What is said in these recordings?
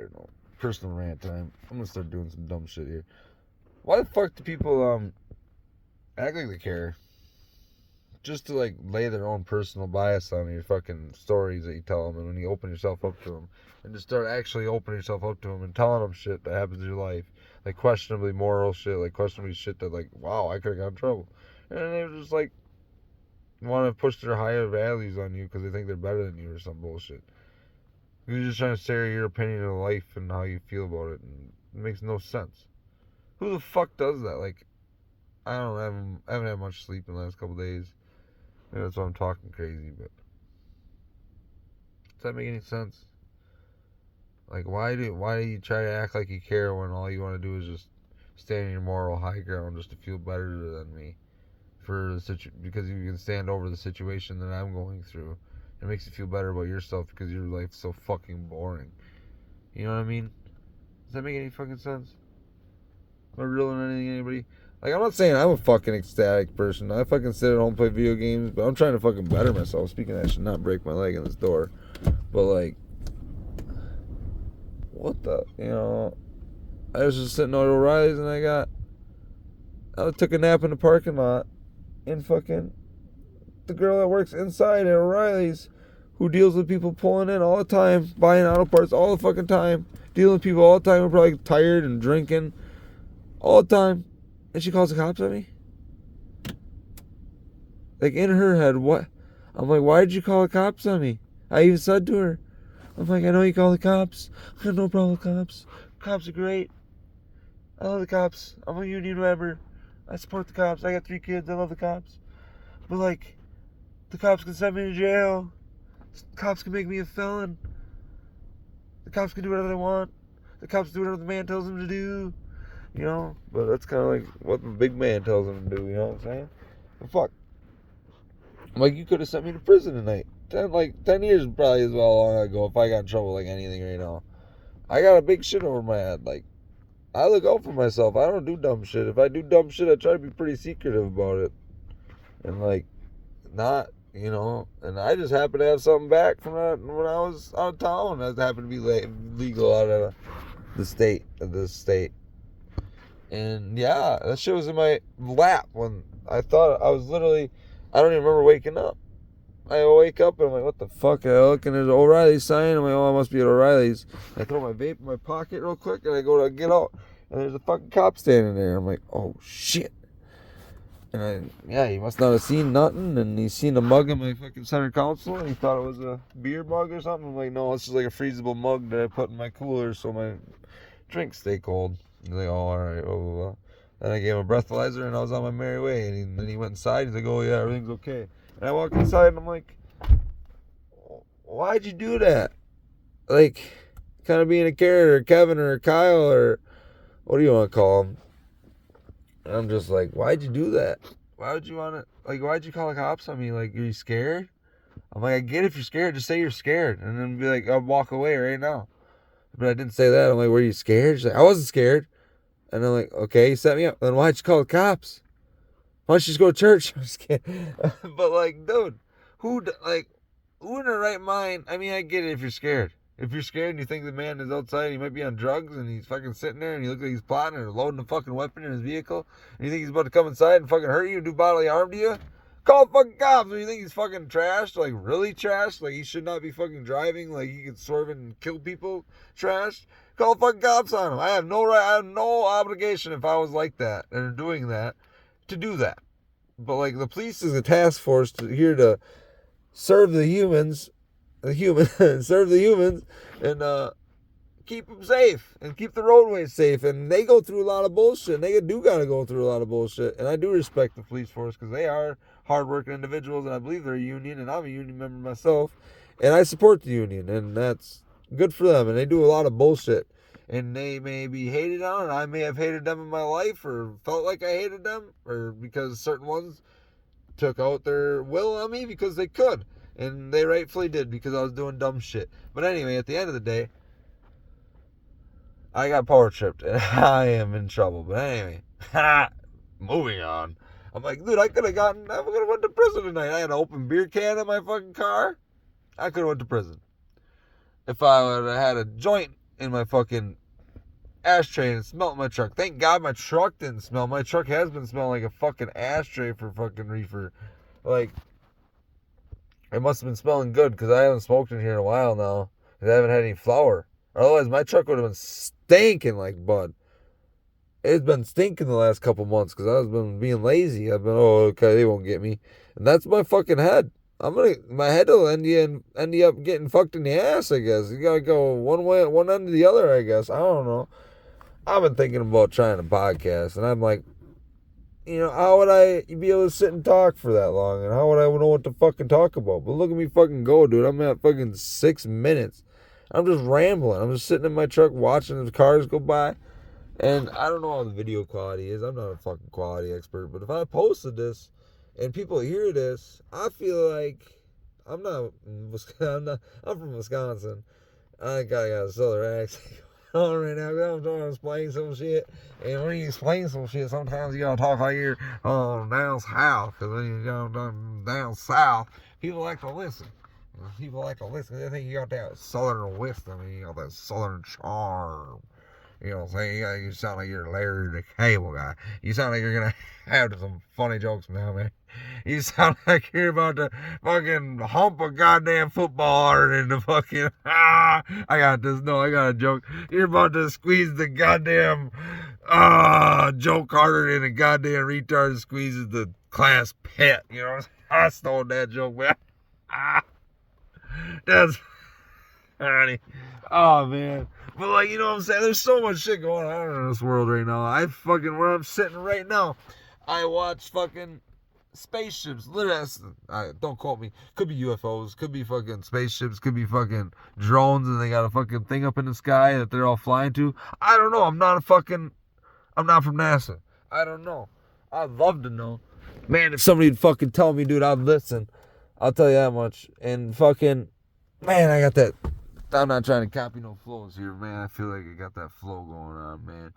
don't know. Personal rant time. I'm gonna start doing some dumb shit here. Why the fuck do people act like they care? Just to like lay their own personal bias on your fucking stories that you tell them, and when you open yourself up to them, and just start actually opening yourself up to them and telling them shit that happens in your life, like questionably moral shit, like questionably shit that like, wow, I could have got in trouble, and they just like want to push their higher values on you because they think they're better than you or some bullshit. You're just trying to say your opinion of life and how you feel about it, and it makes no sense. Who the fuck does that? Like, I haven't had much sleep in the last couple days. Maybe that's why I'm talking crazy, but does that make any sense? Like, why do you try to act like you care when all you want to do is just stand in your moral high ground just to feel better than me for because you can stand over the situation that I'm going through. It makes you feel better about yourself because your life's so fucking boring. You know what I mean? Does that make any fucking sense? Am I reeling anything, anybody? Like, I'm not saying I'm a fucking ecstatic person. I fucking sit at home and play video games, but I'm trying to fucking better myself. Speaking of that, I should not break my leg in this door. But, like, what the, I was just sitting at O'Reilly's and I took a nap in the parking lot, and fucking the girl that works inside at O'Reilly's, who deals with people pulling in all the time, buying auto parts all the fucking time, dealing with people all the time who are probably tired and drinking all the time, and she calls the cops on me? Like, in her head, what? I'm like, why did you call the cops on me? I even said to her, I'm like, I know you call the cops. I got no problem with cops. Cops are great. I love the cops. I'm a union member. I support the cops. I got 3 kids. I love the cops. But, like, the cops can send me to jail. The cops can make me a felon. The cops can do whatever they want. The cops do whatever the man tells them to do. But that's kind of like what the big man tells them to do, you know what I'm saying? But fuck. Like, you could have sent me to prison tonight. 10 years probably as well long ago if I got in trouble like anything right now. I got a big shit over my head. Like, I look out for myself. I don't do dumb shit. If I do dumb shit, I try to be pretty secretive about it. And, like, not, and I just happened to have something back from that when I was out of town. I happened to be legal out of this state. And yeah, that shit was in my lap when I thought I was literally, I don't even remember waking up. I wake up and I'm like, what the fuck? I look and there's an O'Reilly's sign. I'm like, oh, I must be at O'Reilly's. I throw my vape in my pocket real quick and I go to get out. And there's a fucking cop standing there. I'm like, oh shit. And he must not have seen nothing. And he's seen a mug in my fucking center console and he thought it was a beer mug or something. I'm like, no, it's just like a freezable mug that I put in my cooler so my drinks stay cold. He's like, oh, alright, blah, blah, blah. Then I gave him a breathalyzer and I was on my merry way. And then he went inside. He's like, oh yeah, everything's okay. And I walk inside and I'm like, why'd you do that? Like, kind of being a character, Kevin or Kyle or what do you want to call him? And I'm just like, why'd you do that? Why would you want to, like, why'd you call the cops on me? Like, are you scared? I'm like, I get it if you're scared. Just say you're scared. And then be like, I'll walk away right now. But I didn't say that. I'm like, were you scared? She's like, I wasn't scared. And I'm like, okay, you set me up. Then why'd you call the cops? Why don't you just go to church? I'm just kidding. But, like, dude, who in their right mind? I mean, I get it if you're scared. If you're scared and you think the man is outside and he might be on drugs and he's fucking sitting there and you look like he's plotting or loading a fucking weapon in his vehicle and you think he's about to come inside and fucking hurt you and do bodily harm to you, call the fucking cops. When you think he's fucking trashed, like really trashed, like he should not be fucking driving, like he could swerve and kill people, trashed, call the fucking cops on him. I have no right, I have no obligation if I was like that and doing that to do that. But like the police is a task force here to serve the humans, serve the humans, and keep them safe and keep the roadways safe. And they go through a lot of bullshit. And they do gotta go through a lot of bullshit. And I do respect the police force because they are hardworking individuals, and I believe they're a union, and I'm a union member myself, and I support the union, and that's good for them. And they do a lot of bullshit. And they may be hated on, and I may have hated them in my life, or felt like I hated them, or because certain ones took out their will on me because they could. And they rightfully did because I was doing dumb shit. But anyway, at the end of the day, I got power tripped, and I am in trouble. But anyway, moving on. I'm like, dude, I could have went to prison tonight. I had an open beer can in my fucking car. I could have went to prison. If I would have had a joint in my fucking ashtray and smelled my truck. Thank God my truck didn't smell. My truck has been smelling like a fucking ashtray for fucking reefer. Like, it must have been smelling good because I haven't smoked in here in a while now. Because I haven't had any flour. Otherwise, my truck would have been stinking like bud. It's been stinking the last couple months because I've been being lazy. I've been, oh, okay, they won't get me. And that's my fucking head. My head will end you up getting fucked in the ass, I guess. You gotta go one way, one end to the other, I guess. I don't know. I've been thinking about trying a podcast, and I'm like, how would I be able to sit and talk for that long? And how would I know what to fucking talk about? But look at me fucking go, dude. I'm at fucking 6 minutes. I'm just rambling. I'm just sitting in my truck watching the cars go by. And I don't know how the video quality is. I'm not a fucking quality expert. But if I posted this and people hear this, I feel like I'm from Wisconsin. I got a southern accent on right now. I'm trying to explain some shit. And when you explain some shit, sometimes you gotta talk like you're down south. Because when you go down south, people like to listen. People like to listen. They think you got that southern wisdom. You got that southern charm. You know what I'm saying? You sound like you're Larry the Cable Guy. You sound like you're going to have some funny jokes now, man. You sound like you're about to fucking hump a goddamn football harder than the fucking... I got a joke. You're about to squeeze the goddamn joke harder than a goddamn retard squeezes the class pet. You know what I'm saying? I stole that joke, man. That's funny. Oh, man. But, like, you know what I'm saying? There's so much shit going on in this world right now. Where I'm sitting right now, I watch fucking spaceships. Literally, don't quote me. Could be UFOs. Could be fucking spaceships. Could be fucking drones, and they got a fucking thing up in the sky that they're all flying to. I don't know. I'm not from NASA. I don't know. I'd love to know. Man, if somebody would fucking tell me, dude, I'd listen. I'll tell you that much. And fucking, man, I got that. I'm not trying to copy no flows here, man. I feel like I got that flow going on, man.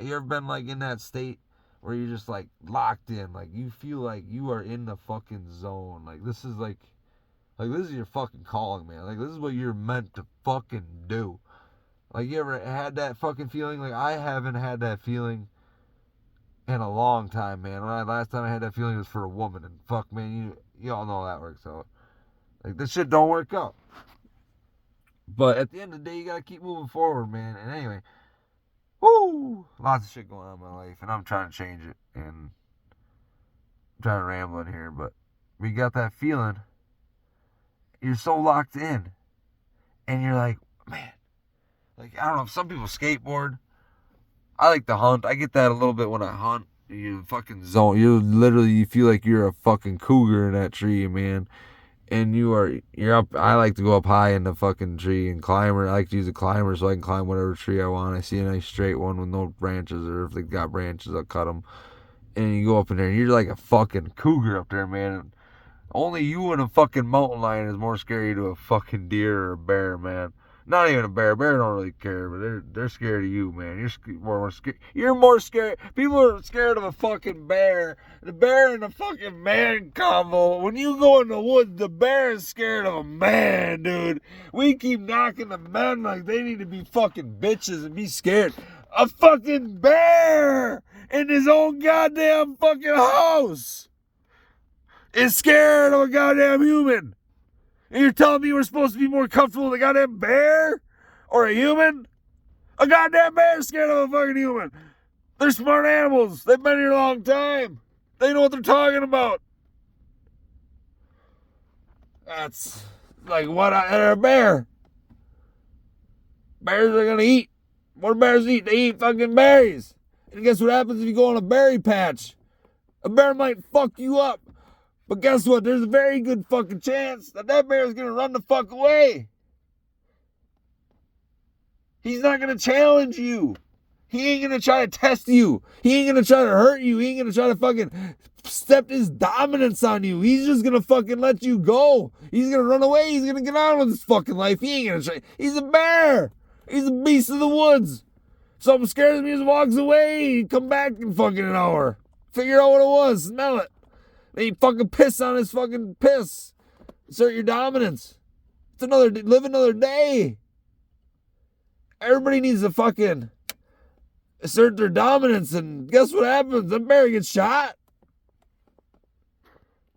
You ever been like in that state where you're just like locked in? Like you feel like you are in the fucking zone. Like this is like this is your fucking calling, man. Like this is what you're meant to fucking do. Like you ever had that fucking feeling? Like I haven't had that feeling in a long time, man. Last time I had that feeling was for a woman, and fuck, man, you all know how that works out. Like this shit don't work out. But at the end of the day, you gotta keep moving forward, man. And anyway, lots of shit going on in my life, and I'm trying to change it. And I'm trying to ramble in here, but we got that feeling. You're so locked in, and you're like, man, like I don't know. Some people skateboard. I like to hunt. I get that a little bit when I hunt. You fucking zone. You feel like you're a fucking cougar in that tree, man. And you're up. I like to go up high in the fucking tree and climber. I like to use a climber so I can climb whatever tree I want. I see a nice straight one with no branches, or if they got branches, I'll cut them. And you go up in there, and you're like a fucking cougar up there, man. And only you and a fucking mountain lion is more scary to a fucking deer or a bear, man. Not even a bear. Bear don't really care, but they're scared of you, man. You're more scared. You're more scared. People are scared of a fucking bear. The bear and the fucking man combo. When you go in the woods, the bear is scared of a man, dude. We keep knocking the men like they need to be fucking bitches and be scared. A fucking bear in his own goddamn fucking house is scared of a goddamn human. And you're telling me we're supposed to be more comfortable with a goddamn bear? Or a human? A goddamn bear is scared of a fucking human. They're smart animals. They've been here a long time. They know what they're talking about. That's like they're a bear. Bears are gonna eat. What do bears eat? They eat fucking berries. And guess what happens if you go on a berry patch? A bear might fuck you up. But guess what? There's a very good fucking chance that bear is going to run the fuck away. He's not going to challenge you. He ain't going to try to test you. He ain't going to try to hurt you. He ain't going to try to fucking step his dominance on you. He's just going to fucking let you go. He's going to run away. He's going to get on with his fucking life. He ain't going to try. He's a bear. He's a beast of the woods. Something scares me, just walks away. He'd come back in fucking an hour. Figure out what it was. Smell it. Then you fucking piss on his fucking piss. Assert your dominance. Live another day. Everybody needs to fucking assert their dominance, and guess what happens? That bear gets shot.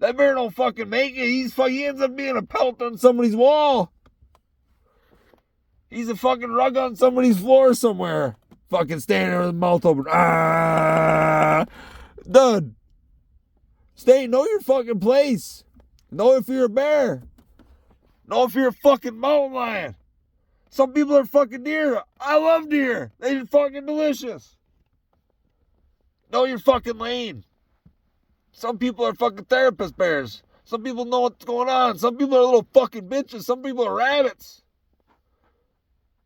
That bear don't fucking make it. He ends up being a pelt on somebody's wall. He's a fucking rug on somebody's floor somewhere. Fucking standing there with his mouth open. Done. Know your fucking place. Know if you're a bear. Know if you're a fucking mountain lion. Some people are fucking deer. I love deer. They're fucking delicious. Know your fucking lane. Some people are fucking therapist bears. Some people know what's going on. Some people are little fucking bitches. Some people are rabbits.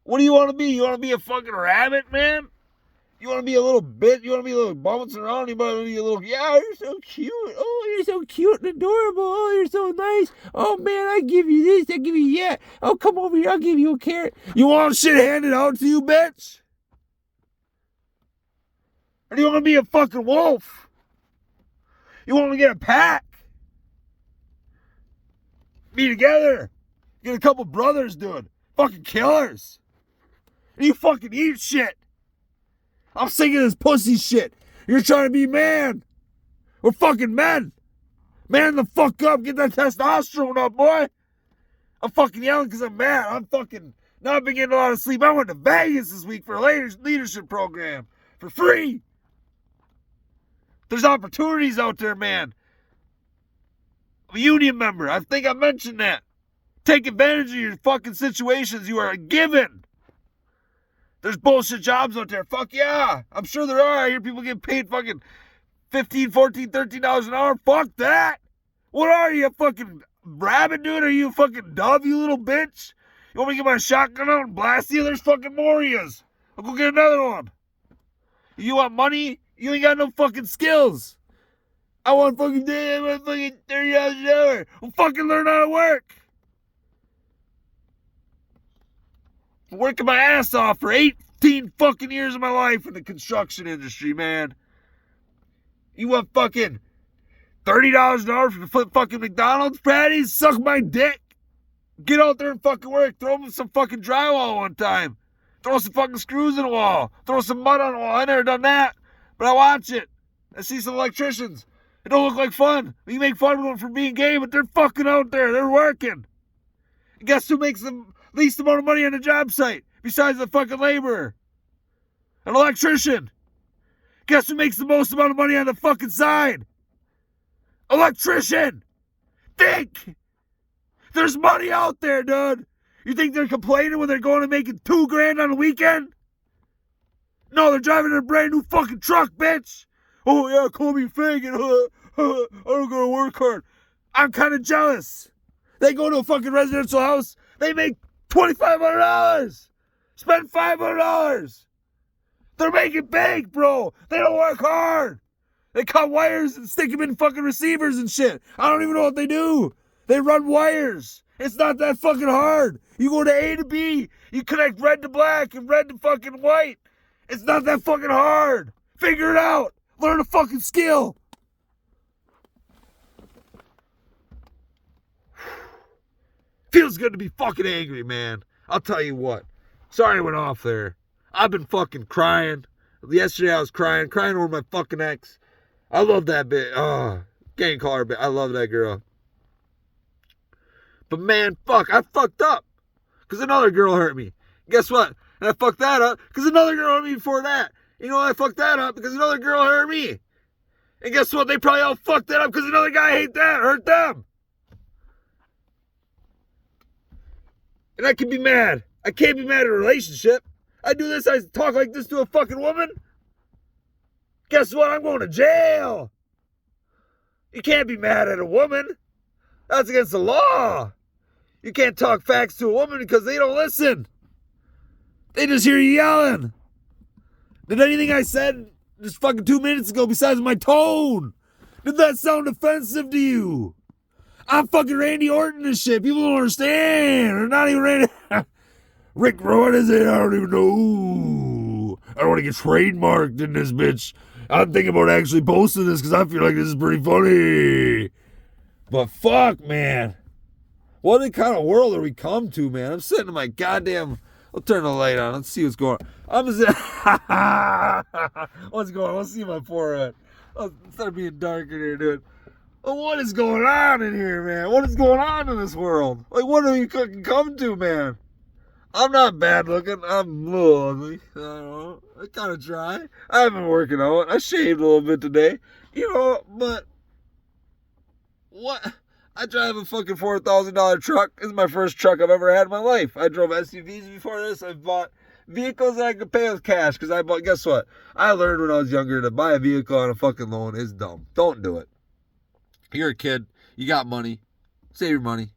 What do you want to be? You want to be a fucking rabbit, man? You want to be a little bitch? You want to be a little bouncing around? You want to be a little, yeah, you're so cute. Oh, you're so cute and adorable. Oh, you're so nice. Oh, man, I give you this. I give you that. Oh, come over here. I'll give you a carrot. You want shit handed out to you, bitch? Or do you want to be a fucking wolf? You want to get a pack? Be together. Get a couple brothers, dude. Fucking killers. And you fucking eat shit. I'm sick of this pussy shit. You're trying to be man. We're fucking men. Man the fuck up. Get that testosterone up, boy. I'm fucking yelling because I'm mad. I'm fucking not been getting a lot of sleep. I went to Vegas this week for a leadership program. For free. There's opportunities out there, man. I'm a union member. I think I mentioned that. Take advantage of your fucking situations you are given. There's bullshit jobs out there. Fuck yeah. I'm sure there are. I hear people get paid fucking $15, $14, $13 an hour. Fuck that. What are you, a fucking rabbit, dude? Are you a fucking dove, you little bitch? You want me to get my shotgun out and blast you? There's fucking more of yous. I'll go get another one. You want money? You ain't got no fucking skills. I want fucking $30 an hour. Well, fucking learn how to work. I'm working my ass off for 18 fucking years of my life in the construction industry, man. You want fucking $30 an hour for the flip fucking McDonald's patties? Suck my dick. Get out there and fucking work. Throw them some fucking drywall one time. Throw some fucking screws in the wall. Throw some mud on the wall. I never done that. But I watch it. I see some electricians. It don't look like fun. You make fun of them for being gay, but they're fucking out there. They're working. And guess who makes the least amount of money on the job site besides the fucking laborer? An electrician. Guess who makes the most amount of money on the fucking side? Electrician. Think. There's money out there, dude. You think they're complaining when they're going and making $2,000 on the weekend? No, they're driving a brand new fucking truck, bitch. Oh yeah, call me faggot. I don't go to work hard. I'm kind of jealous. They go to a fucking residential house. They make $2,500. Spend $500. They're making bank, bro. They don't work hard. They cut wires and stick them in fucking receivers and shit. I don't even know what they do. They run wires. It's not that fucking hard. You go to A to B. You connect red to black and red to fucking white. It's not that fucking hard. Figure it out. Learn a fucking skill. Feels good to be fucking angry, man. I'll tell you what. Sorry I went off there. I've been fucking crying. Yesterday I was crying over my fucking ex. I love that bitch. Oh, can't call her bitch. I love that girl. But man, fuck, I fucked up. Because another girl hurt me. Guess what? And I fucked that up because another girl hurt me before that. You know, I fucked that up because another girl hurt me. And guess what? They probably all fucked that up because another guy hurt them. And I can be mad. I can't be mad at a relationship. I do this, I talk like this to a fucking woman. Guess what? I'm going to jail. You can't be mad at a woman. That's against the law. You can't talk facts to a woman because they don't listen. They just hear you yelling. Did anything I said just fucking 2 minutes ago besides my tone, did that sound offensive to you? I'm fucking Randy Orton and shit. People don't understand. Or not even Randy. Rick, what is it? I don't even know. I don't want to get trademarked in this bitch. I'm thinking about actually posting this because I feel like this is pretty funny. But fuck, man. What kind of world are we come to, man? I'm sitting in my goddamn I'll turn the light on. Let's see what's going on. What's going on? Let's see my forehead. Oh, instead of being dark in here, dude. Oh, what is going on in here, man? What is going on in this world? Like, what are you fucking come to, man? I'm not bad looking. I'm a little ugly. I don't know. I kind of try. I've been working out. I shaved a little bit today. You know, but what? I drive a fucking $4,000 truck. This is my first truck I've ever had in my life. I drove SUVs before this. I've bought vehicles that I could pay with cash because I bought, guess what? I learned when I was younger to buy a vehicle on a fucking loan is dumb. Don't do it. You're a kid. You got money. Save your money.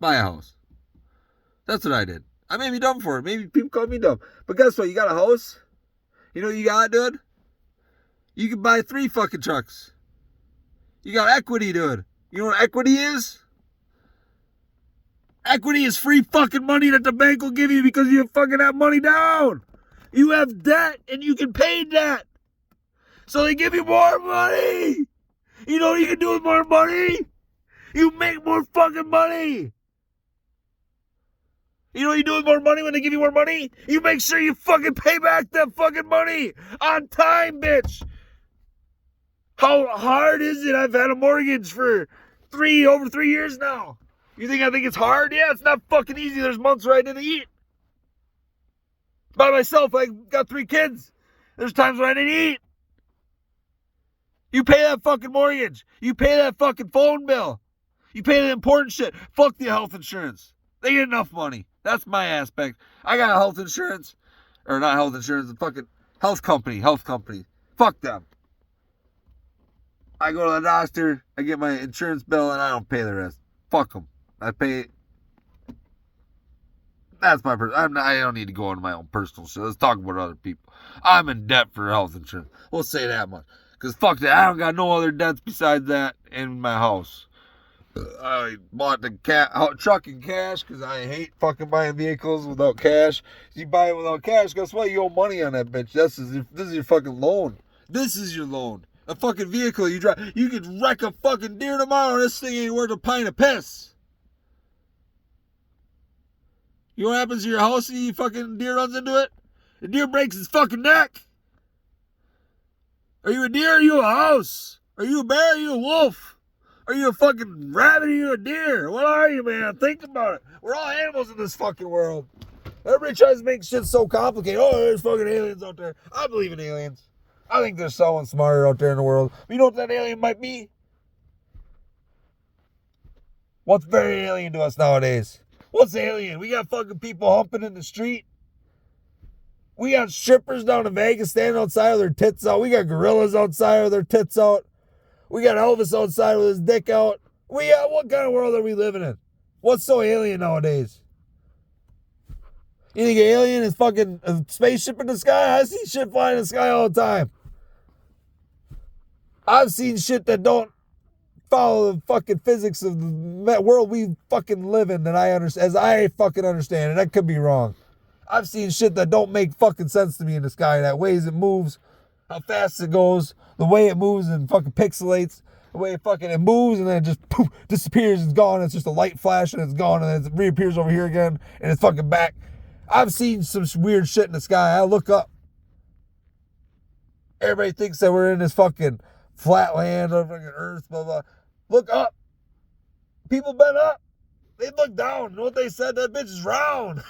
Buy a house. That's what I did. I may be dumb for it. Maybe people call me dumb. But guess what? You got a house? You know what you got, dude? You can buy 3 fucking trucks. You got equity, dude. You know what equity is? Equity is free fucking money that the bank will give you because you fucking have money down. You have debt and you can pay debt. So they give you more money. You know what you can do with more money? You make more fucking money. You know what you do with more money when they give you more money? You make sure you fucking pay back that fucking money on time, bitch. How hard is it? I've had a mortgage for over 3 years now. You think I think it's hard? Yeah, it's not fucking easy. There's months where I didn't eat. By myself, I got 3 kids. There's times when I didn't eat. You pay that fucking mortgage. You pay that fucking phone bill. You pay the important shit. Fuck the health insurance. They get enough money. That's my aspect. I got a health insurance. Or not health insurance, a fucking health company. Fuck them. I go to the doctor, I get my insurance bill, and I don't pay the rest. Fuck them. I pay. That's my I don't need to go into my own personal shit. Let's talk about other people. I'm in debt for health insurance. We'll say that much. Because fuck that. I don't got no other debts besides that in my house. I bought the truck in cash because I hate fucking buying vehicles without cash. If you buy it without cash, guess what? You owe money on that bitch. This is your fucking loan. This is your loan. A fucking vehicle you drive. You could wreck a fucking deer tomorrow and this thing ain't worth a pint of piss. You know what happens to your house and you fucking deer runs into it? The deer breaks his fucking neck. Are you a deer or are you a house? Are you a bear or are you a wolf? Are you a fucking rabbit or are you a deer? What are you, man? Think about it. We're all animals in this fucking world. Everybody tries to make shit so complicated. Oh, there's fucking aliens out there. I believe in aliens. I think there's someone smarter out there in the world. But you know what that alien might be? What's very alien to us nowadays? What's alien? We got fucking people humping in the street. We got strippers down in Vegas standing outside with their tits out. We got gorillas outside with their tits out. We got Elvis outside with his dick out. What kind of world are we living in? What's so alien nowadays? You think an alien is fucking a spaceship in the sky? I see shit flying in the sky all the time. I've seen shit that don't follow the fucking physics of the world we fucking live in that I understand, as I fucking understand, and that could be wrong. I've seen shit that don't make fucking sense to me in the sky, that ways it moves, how fast it goes, the way it moves and fucking pixelates, the way it moves and then it just poof, disappears and it's gone. It's just a light flash and it's gone and then it reappears over here again and it's fucking back. I've seen some weird shit in the sky. I look up. Everybody thinks that we're in this fucking flat land or fucking earth, blah, blah. Look up. People been up. They look down. You know what they said? That bitch is round.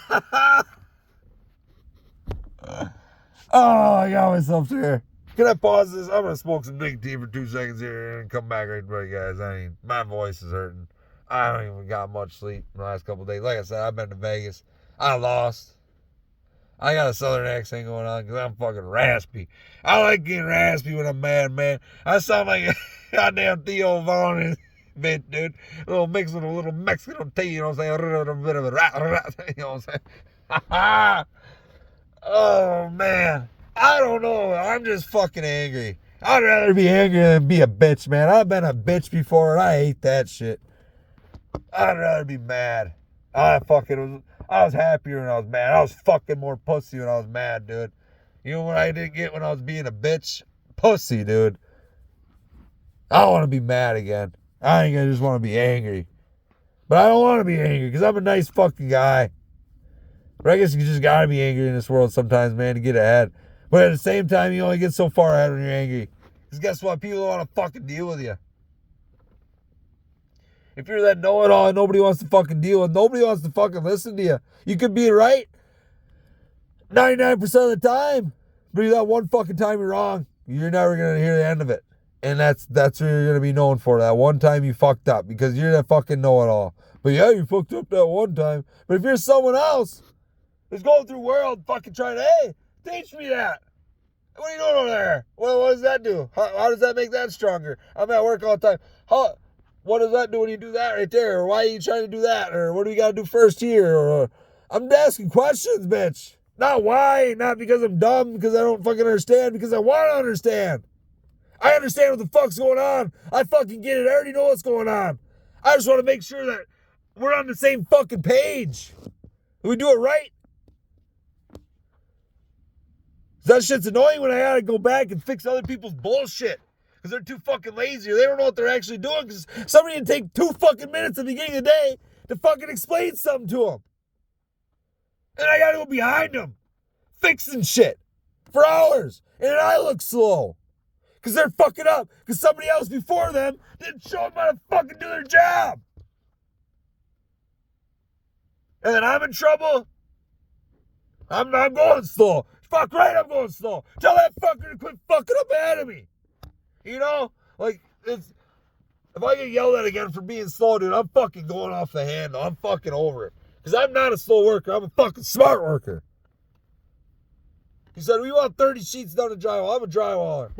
Oh, I got myself there. Can I pause this? I'm going to smoke some nicotine for 2 seconds here and come back right away, guys. My voice is hurting. I don't even got much sleep in the last couple of days. Like I said, I've been to Vegas. I lost. I got a southern accent going on because I'm fucking raspy. I like getting raspy when I'm mad, man. I sound like a goddamn Theo Vaughn bitch, dude. A little mix with a little Mexican tea, you know what I'm saying? A bit of a rat, you know what I'm saying? Oh, man. I don't know. I'm just fucking angry. I'd rather be angry than be a bitch, man. I've been a bitch before, and I hate that shit. I'd rather be mad. I was happier when I was mad. I was fucking more pussy when I was mad, dude. You know what I didn't get when I was being a bitch? Pussy, dude. I don't want to be mad again. I think I just want to be angry. But I don't want to be angry because I'm a nice fucking guy. But I guess you just gotta be angry in this world sometimes, man, to get ahead. But at the same time, you only get so far ahead when you're angry. Because guess what? People don't want to fucking deal with you. If you're that know-it-all, nobody wants to fucking deal with. Nobody wants to fucking listen to you. You could be right 99% of the time. But that one fucking time you're wrong, you're never going to hear the end of it. And that's what you're going to be known for. That one time you fucked up. Because you're that fucking know-it-all. But yeah, you fucked up that one time. But if you're someone else who's going through the world fucking trying to, hey, teach me that. What are you doing over there? What does that do? How does that make that stronger? I'm at work all the time. What does that do when you do that right there? Or why are you trying to do that? Or what do we got to do first here? Or I'm asking questions, bitch. Not why. Not because I'm dumb. Because I don't fucking understand. Because I want to understand. I understand what the fuck's going on. I fucking get it. I already know what's going on. I just want to make sure that we're on the same fucking page. We do it right. That shit's annoying when I gotta go back and fix other people's bullshit. Because they're too fucking lazy or they don't know what they're actually doing. Because somebody can take 2 fucking minutes at the beginning of the day to fucking explain something to them. And I gotta go behind them, fixing shit for hours. And then I look slow. Because they're fucking up. Because somebody else before them didn't show them how to fucking do their job. And then I'm in trouble. I'm going slow. Fuck right, I'm going slow. Tell that fucker to quit fucking up ahead of me. You know? Like, if I get yelled at again for being slow, dude, I'm fucking going off the handle. I'm fucking over it. Because I'm not a slow worker. I'm a fucking smart worker. He said, we want 30 sheets done in drywall. I'm a drywaller.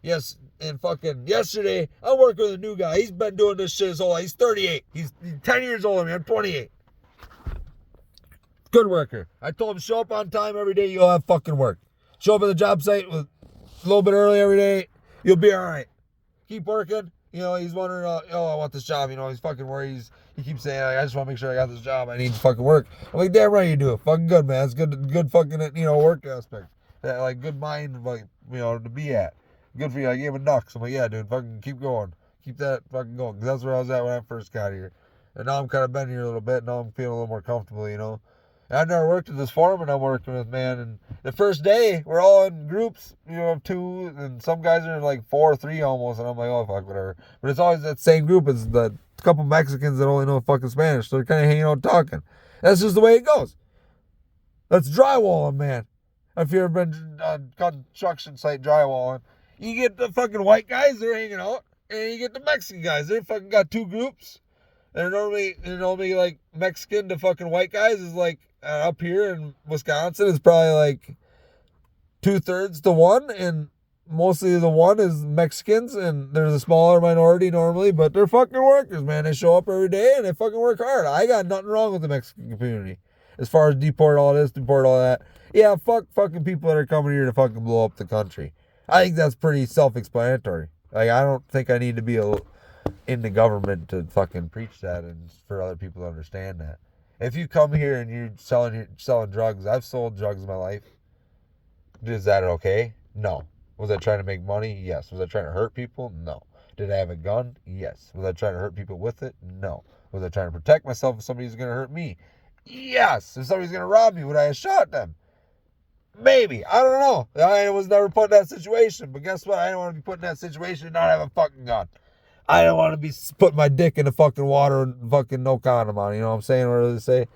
Yes, and fucking yesterday, I'm working with a new guy. He's been doing this shit his whole life. He's 38. He's 10 years older than me. I'm 28. Good worker. I told him, show up on time every day, you'll have fucking work. Show up at the job site with a little bit early every day, you'll be all right. Keep working. You know, he's wondering, I want this job. You know, he's fucking worried. He keeps saying, I just want to make sure I got this job. I need to fucking work. I'm like, damn right you do it. Fucking good, man. It's good fucking, work aspect. That, like, good mind, like, to be at. Good for you. I gave him a knucks. I'm like, yeah, dude, fucking keep going. Keep that fucking going. Because that's where I was at when I first got here. And now I'm kind of been here a little bit. Now I'm feeling a little more comfortable, And I've never worked with this foreman I'm working with, man. And the first day, we're all in groups, of 2, and some guys are in like 4 or 3 almost. And I'm like, oh, fuck, whatever. But it's always that same group. It's the couple Mexicans that only know fucking Spanish. So they're kind of hanging out talking. That's just the way it goes. That's drywalling, man. If you've ever been on construction site drywalling, you get the fucking white guys, they're hanging out. And you get the Mexican guys. They fucking got 2 groups. And normally like Mexican to fucking white guys is like up here in Wisconsin is probably like 2/3 to 1, and mostly the 1 is Mexicans, and there's a smaller minority normally, but they're fucking workers, man. They show up every day and they fucking work hard. I got nothing wrong with the Mexican community as far as deport all this, deport all that. Yeah, fuck fucking people that are coming here to fucking blow up the country. I think that's pretty self-explanatory. Like, I don't think I need to be in the government to fucking preach that and for other people to understand that. If you come here and you're selling drugs, I've sold drugs in my life. Is that okay? No. Was I trying to make money? Yes. Was I trying to hurt people? No. Did I have a gun? Yes. Was I trying to hurt people with it? No. Was I trying to protect myself if somebody's going to hurt me? Yes. If somebody's going to rob me, would I have shot them? Maybe. I don't know. I was never put in that situation. But guess what? I didn't want to be put in that situation and not have a fucking gun. I don't want to be putting my dick in the fucking water and fucking no condom on. You know what I'm saying? What do they say?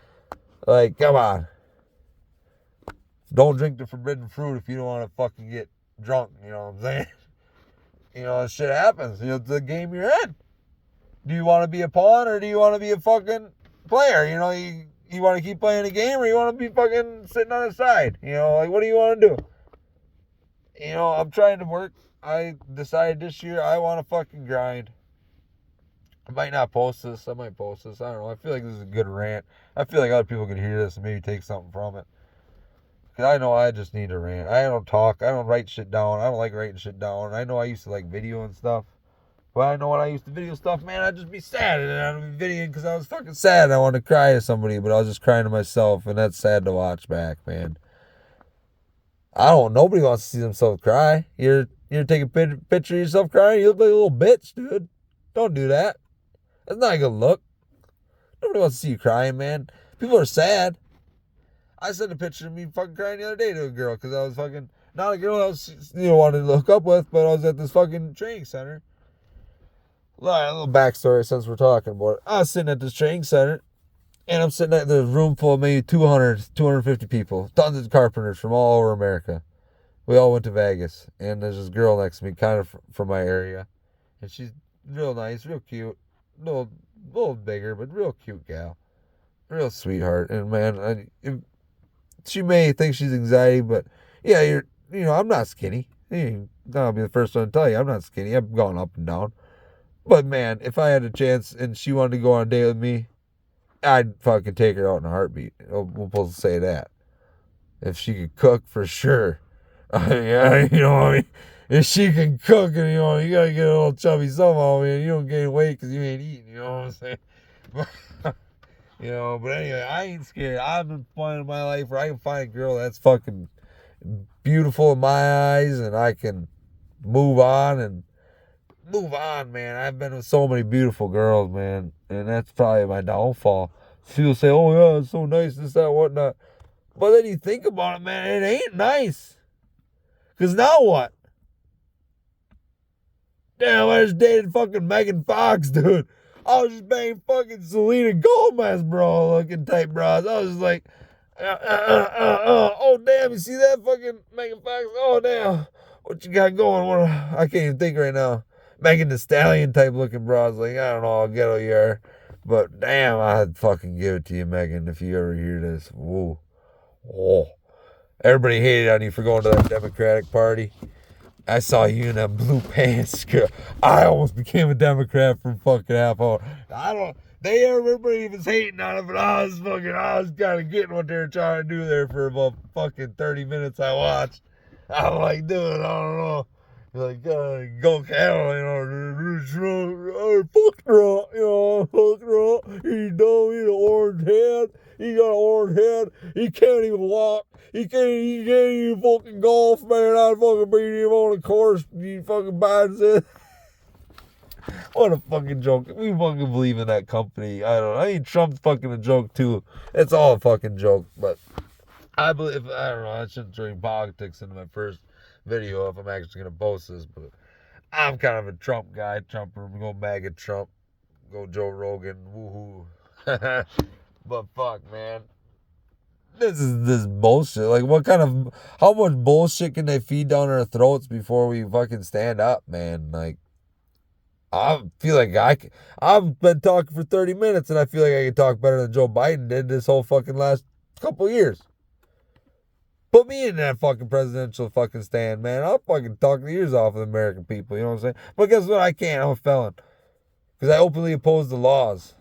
Like, come on. Don't drink the forbidden fruit if you don't want to fucking get drunk. You know what I'm saying? This shit happens. It's the game you're in. Do you want to be a pawn or do you want to be a fucking player? You want to keep playing the game or you want to be fucking sitting on the side? Like, what do you want to do? I'm trying to work. I decided this year I want to fucking grind. I might not post this. I might post this. I don't know. I feel like this is a good rant. I feel like other people can hear this and maybe take something from it. Because I know I just need to rant. I don't talk. I don't write shit down. I don't like writing shit down. I know I used to like video and stuff. But I know when I used to video stuff, man, I'd just be sad. And I'd be videoing because I was fucking sad. I wanted to cry to somebody, but I was just crying to myself. And that's sad to watch back, man. Nobody wants to see themselves cry. You're taking a picture of yourself crying. You look like a little bitch, dude. Don't do that. That's not a good look. Nobody wants to see you crying, man. People are sad. I sent a picture of me fucking crying the other day to a girl because I was fucking, not a girl I was, wanted to hook up with, but I was at this fucking training center. A little backstory since we're talking about it. I was sitting at this training center, and I'm sitting at the room full of maybe 250 people, tons of carpenters from all over America. We all went to Vegas, and there's this girl next to me, kind of from my area, and she's real nice, real cute, little bigger, but real cute gal, real sweetheart. And man, she may think she's anxiety, but yeah, I'm not skinny. I'll be the first one to tell you, I'm not skinny. I've gone up and down. But man, if I had a chance and she wanted to go on a date with me, I'd fucking take her out in a heartbeat. We'll both say that. If she could cook, for sure. Yeah, I mean, if she can cook, and you gotta get a little chubby somehow, man. You don't gain weight because you ain't eating. You know what I'm saying? But anyway, I ain't scared. I've been finding my life where I can find a girl that's fucking beautiful in my eyes, and I can move on, man. I've been with so many beautiful girls, man, and that's probably my downfall. People say, "Oh yeah, it's so nice, this, that, whatnot," but then you think about it, man, it ain't nice. Cause now what? Damn, I just dated fucking Megan Fox, dude. I was just banging fucking Selena Gomez, bro, looking type bros. I was just like, oh damn, you see that fucking Megan Fox? Oh damn, what you got going? I can't even think right now. Megan Thee Stallion type looking bros. Like, I don't know how ghetto you are, but damn, I'd fucking give it to you, Megan, if you ever hear this. Whoa, oh. Everybody hated on you for going to that Democratic Party. I saw you in them blue pants, girl. I almost became a Democrat for fucking half hour. Everybody was hating on it, but I was kind of getting what they were trying to do there for about fucking 30 minutes I watched. I'm like, dude, I don't know. Like, go cattle, fuck Trump, fuck Trump. He's dumb, he's an orange head. He got an orange head. He can't even walk. He can't even fucking golf, man. I fucking beat him on the course. He fucking Biden said. What a fucking joke. We fucking believe in that company. I don't know. I mean, Trump's fucking a joke, too. It's all a fucking joke. But I believe, I don't know. I shouldn't bring politics into my first video if I'm actually going to post this. But I'm kind of a Trump guy. Trumper. Go MAGA Trump. Go Joe Rogan. Woohoo. But fuck, man. This is this bullshit. Like, how much bullshit can they feed down our throats before we fucking stand up, man? Like, I feel like I've been talking for 30 minutes and I feel like I can talk better than Joe Biden did this whole fucking last couple of years. Put me in that fucking presidential fucking stand, man. I'll fucking talk the ears off of the American people, you know what I'm saying? But guess what? I can't. I'm a felon. Because I openly oppose the laws.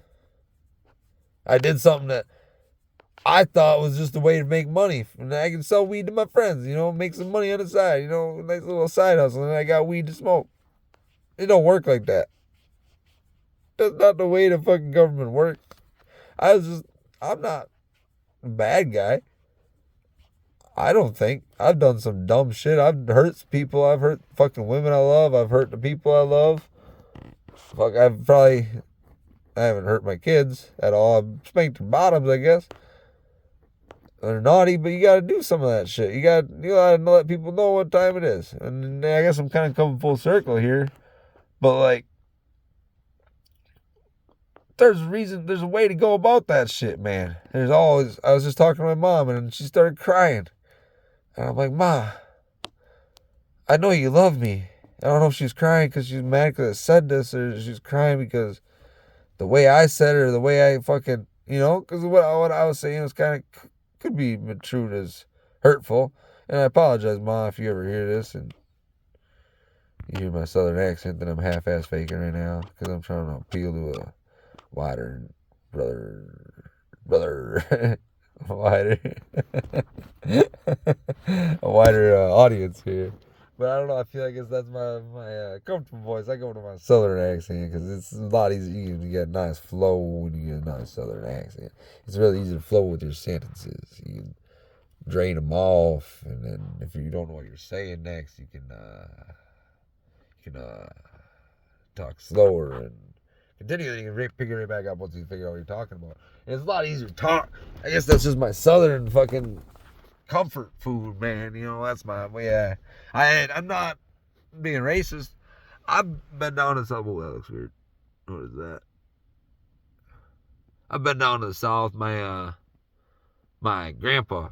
I did something that I thought was just a way to make money. And I can sell weed to my friends, make some money on the side, nice little side hustle, and I got weed to smoke. It don't work like that. That's not the way the fucking government works. I'm not a bad guy. I don't think. I've done some dumb shit. I've hurt people. I've hurt fucking women I love. I've hurt the people I love. Fuck, I haven't hurt my kids at all. I've spanked their bottoms, I guess. They're naughty, but you gotta do some of that shit. You gotta let people know what time it is. And I guess I'm kind of coming full circle here. But like, there's a way to go about that shit, man. I was just talking to my mom and she started crying. And I'm like, Ma, I know you love me. I don't know if she's crying because she's mad because I said this, or she's crying because the way I said it, or the way I fucking, because what I was saying was kind of, could be true as hurtful. And I apologize, Ma, if you ever hear this and you hear my southern accent that I'm half-ass faking right now, because I'm trying to appeal to a wider a wider audience here. But I don't know, I feel like that's my comfortable voice. I go to my southern accent because it's a lot easier. You get a nice flow when you get a nice southern accent. It's really easy to flow with your sentences. You can drain them off, and then if you don't know what you're saying next, you can talk slower and continue, then you can pick it right back up once you figure out what you're talking about. And it's a lot easier to talk. I guess that's just my southern fucking comfort food, man. You know, that's my way. I'm not being racist. I've been down to South. Oh, that looks weird. What is that? I've been down to the South. My grandpa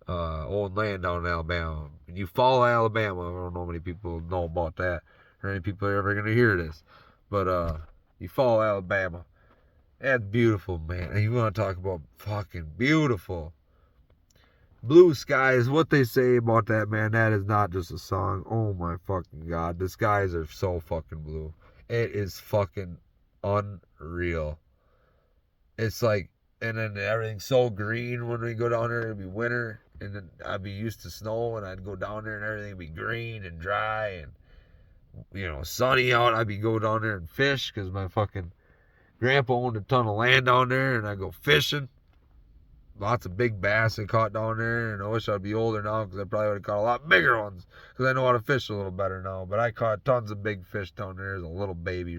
owned land down in Alabama. When you follow Alabama, I don't know how many people know about that, or any people are ever gonna hear this, but you follow Alabama. That's beautiful, man. And you want to talk about fucking beautiful. Blue sky is what they say about that, man. That is not just a song. Oh my fucking god. The skies are so fucking blue. It is fucking unreal. It's like, and then everything's so green when we go down there. It'd be winter, and then I'd be used to snow, and I'd go down there and everything would be green and dry and, sunny out. I'd be go down there and fish because my fucking grandpa owned a ton of land down there, and I'd go fishing. Lots of big bass I caught down there, and I wish I'd be older now because I probably would have caught a lot bigger ones because I know how to fish a little better now. But I caught tons of big fish down there as a little baby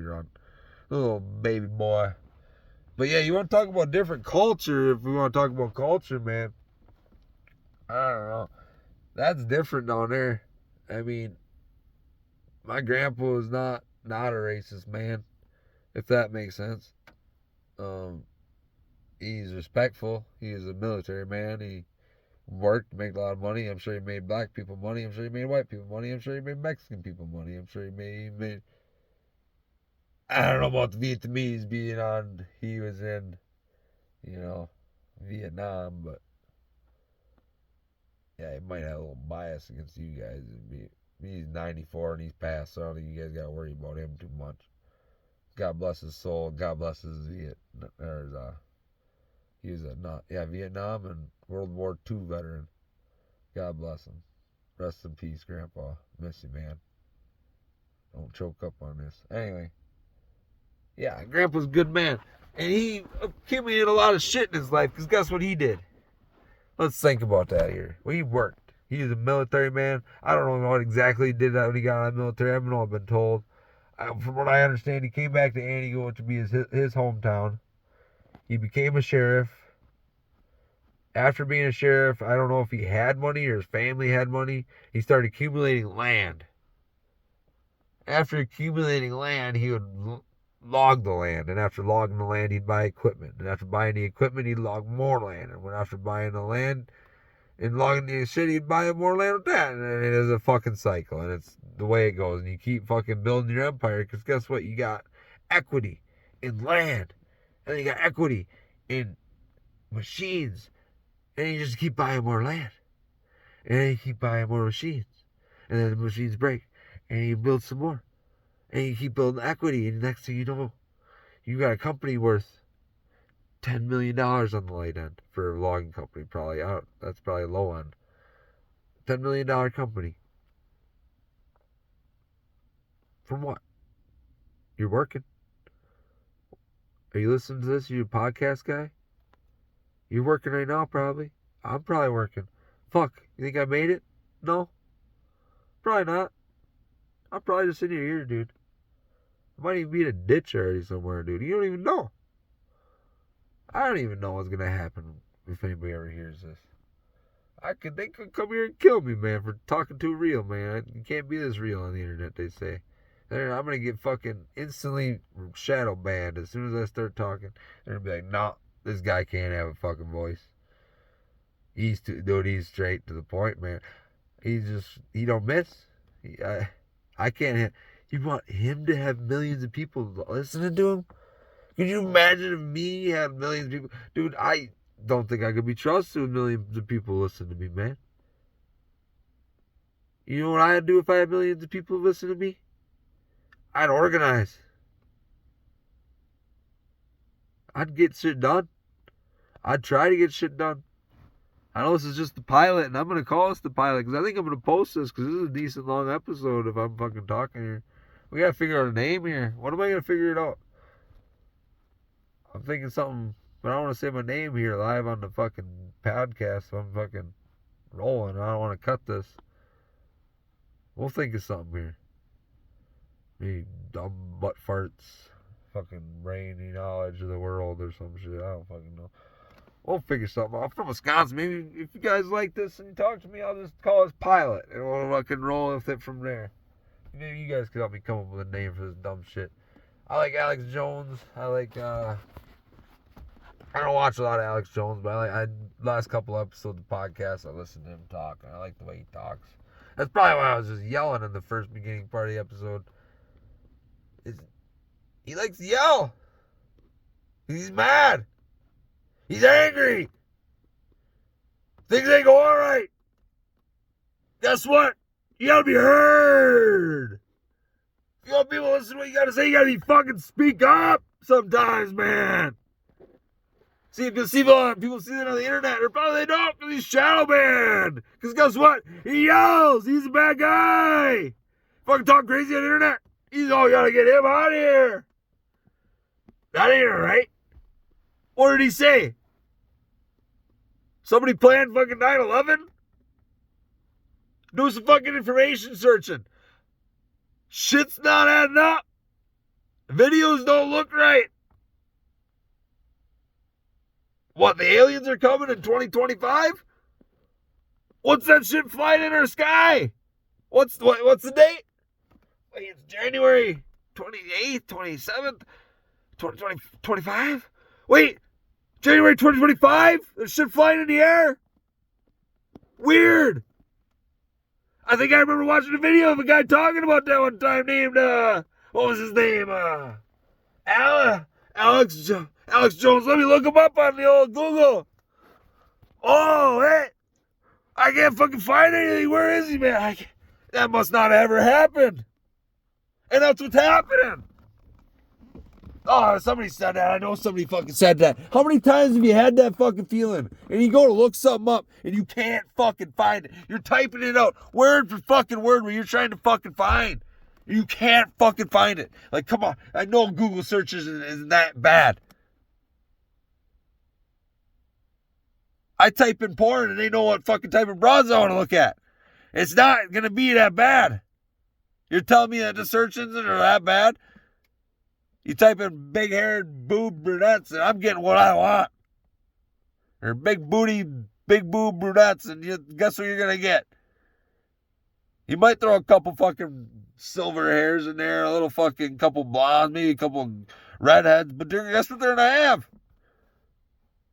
little baby boy. But yeah, you want to talk about different culture? If we want to talk about culture, man, I don't know. That's different down there. I mean, my grandpa was not a racist man, if that makes sense. He's respectful. He is a military man. He worked to make a lot of money. I'm sure he made black people money. I'm sure he made white people money. I'm sure he made Mexican people money. I'm sure he made I don't know about the Vietnamese being on. He was in, Vietnam, but yeah, he might have a little bias against you guys. He's 94 and he's passed, so I don't think you guys got to worry about him too much. God bless his soul. God bless his he was Vietnam and World War II veteran. God bless him. Rest in peace, Grandpa. Miss you, man. Don't choke up on this. Anyway, yeah, Grandpa's a good man. And he accumulated a lot of shit in his life, because guess what he did? Let's think about that here. Well, he worked. He was a military man. I don't know what exactly he did when he got out of the military. I haven't all been told. From what I understand, he came back to Antigo, which would be his hometown. He became a sheriff. After being a sheriff, I don't know if he had money or his family had money. He started accumulating land. After accumulating land, he would log the land. And after logging the land, he'd buy equipment. And after buying the equipment, he'd log more land. And after buying the land and logging the shit, he'd buy more land with that. And it is a fucking cycle. And it's the way it goes. And you keep fucking building your empire, because guess what? You got equity in land. And then you got equity in machines. And you just keep buying more land. And then you keep buying more machines. And then the machines break. And you build some more. And you keep building equity. And next thing you know, you got a company worth $10 million on the light end for a logging company. That's probably low end. $10 million company. From what? You're working. Are you listening to this? Are you a podcast guy? You're working right now, probably. I'm probably working. Fuck, you think I made it? No. Probably not. I'm probably just in your ear, dude. I might even be in a ditch already somewhere, dude. You don't even know. I don't even know what's gonna happen if anybody ever hears this. They could come here and kill me, man, for talking too real, man. You can't be this real on the internet, they say. I'm gonna get fucking instantly shadow banned as soon as I start talking. They're gonna be like, nah, this guy can't have a fucking voice. He's straight to the point, man. He don't miss. I can't. You want him to have millions of people listening to him? Could you imagine if me had millions of people? Dude, I don't think I could be trusted with millions of people listening to me, man. You know what I'd do if I had millions of people listening to me? I'd organize. I'd get shit done. I'd try to get shit done. I know this is just the pilot, and I'm going to call this the pilot, because I think I'm going to post this, because this is a decent long episode if I'm fucking talking here. We got to figure out a name here. What am I going to figure it out? I'm thinking something, but I don't want to say my name here live on the fucking podcast, so I'm fucking rolling. I don't want to cut this. We'll think of something here. Maybe dumb butt farts. fucking brainy knowledge of the world or some shit. I don't fucking know. We'll figure something out. I'm from Wisconsin. Maybe if you guys like this and you talk to me, I'll just call us Pilot. And we'll fucking roll with it from there. Maybe you guys could help me come up with a name for this dumb shit. I like Alex Jones. I don't watch a lot of Alex Jones, but I last couple episodes of the podcast, I listen to him talk. And I like the way he talks. That's probably why I was just yelling in the first beginning part of the episode. He likes to yell. He's mad. He's angry. Things ain't going right. Guess what? You gotta be heard. If you want people to listen to what you gotta say, you gotta be fucking speak up sometimes, man. See, because people see that on the internet, or probably they don't, because he's shadow banned. Because guess what? He yells. He's a bad guy. Fucking talk crazy on the internet. You gotta get him out of here. That ain't right. What did he say? Somebody planned fucking 9/11? Do some fucking information searching. Shit's not adding up. Videos don't look right. What, the aliens are coming in 2025? What's that shit flying in our sky? What's the date? Wait, it's January 28th, 27th, 2025? Wait, January 2025? There's shit flying in the air? Weird. I think I remember watching a video of a guy talking about that one time named, what was his name? Alex Jones. Let me look him up on the old Google. Oh, hey. I can't fucking find anything. Where is he, man? That must not have ever happened. And that's what's happening. Oh, somebody said that. I know somebody fucking said that. How many times have you had that fucking feeling? And you go to look something up and you can't fucking find it. You're typing it out word for fucking word where you're trying to fucking find. You can't fucking find it. Like, come on. I know Google searches isn't that bad. I type in porn and they know what fucking type of bras I want to look at. It's not going to be that bad. You're telling me that the search engines are that bad? You type in big-haired boob brunettes and I'm getting what I want. Or big boob brunettes, and guess what you're going to get? You might throw a couple fucking silver hairs in there, a little fucking couple blondes, maybe a couple redheads, but guess what they're going to have?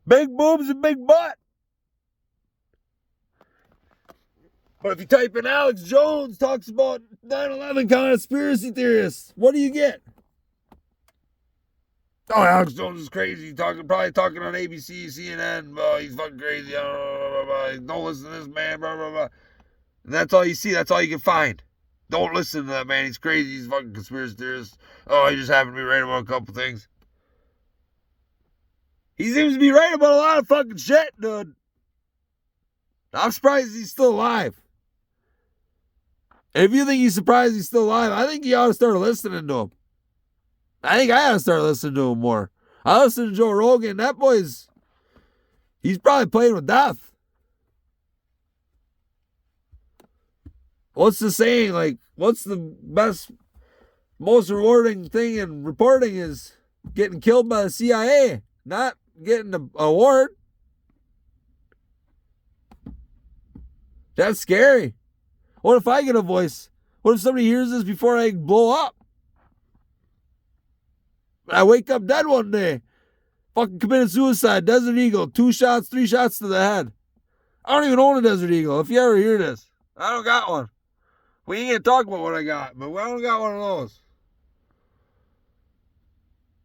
Big boobs and big butt. But if you type in Alex Jones talks about 9/11 conspiracy theorists, what do you get? Oh, Alex Jones is crazy. Probably talking on ABC, CNN. Oh, he's fucking crazy. Blah, blah, blah. Don't listen to this man. Blah, blah, blah. And that's all you see. That's all you can find. Don't listen to that man. He's crazy. He's a fucking conspiracy theorist. Oh, he just happened to be right about a couple things. He seems to be right about a lot of fucking shit, dude. I'm surprised he's still alive. And if you think he's surprised he's still alive, I think you ought to start listening to him. I think I ought to start listening to him more. I listen to Joe Rogan. That he's probably playing with death. What's the saying? Like, what's the most rewarding thing in reporting is getting killed by the CIA, not getting an award. That's scary. What if I get a voice? What if somebody hears this before I blow up? I wake up dead one day. Fucking committed suicide. Desert Eagle. 2 shots, 3 shots to the head. I don't even own a Desert Eagle. If you ever hear this, I don't got one. We ain't gonna talk about what I got, but I don't got one of those.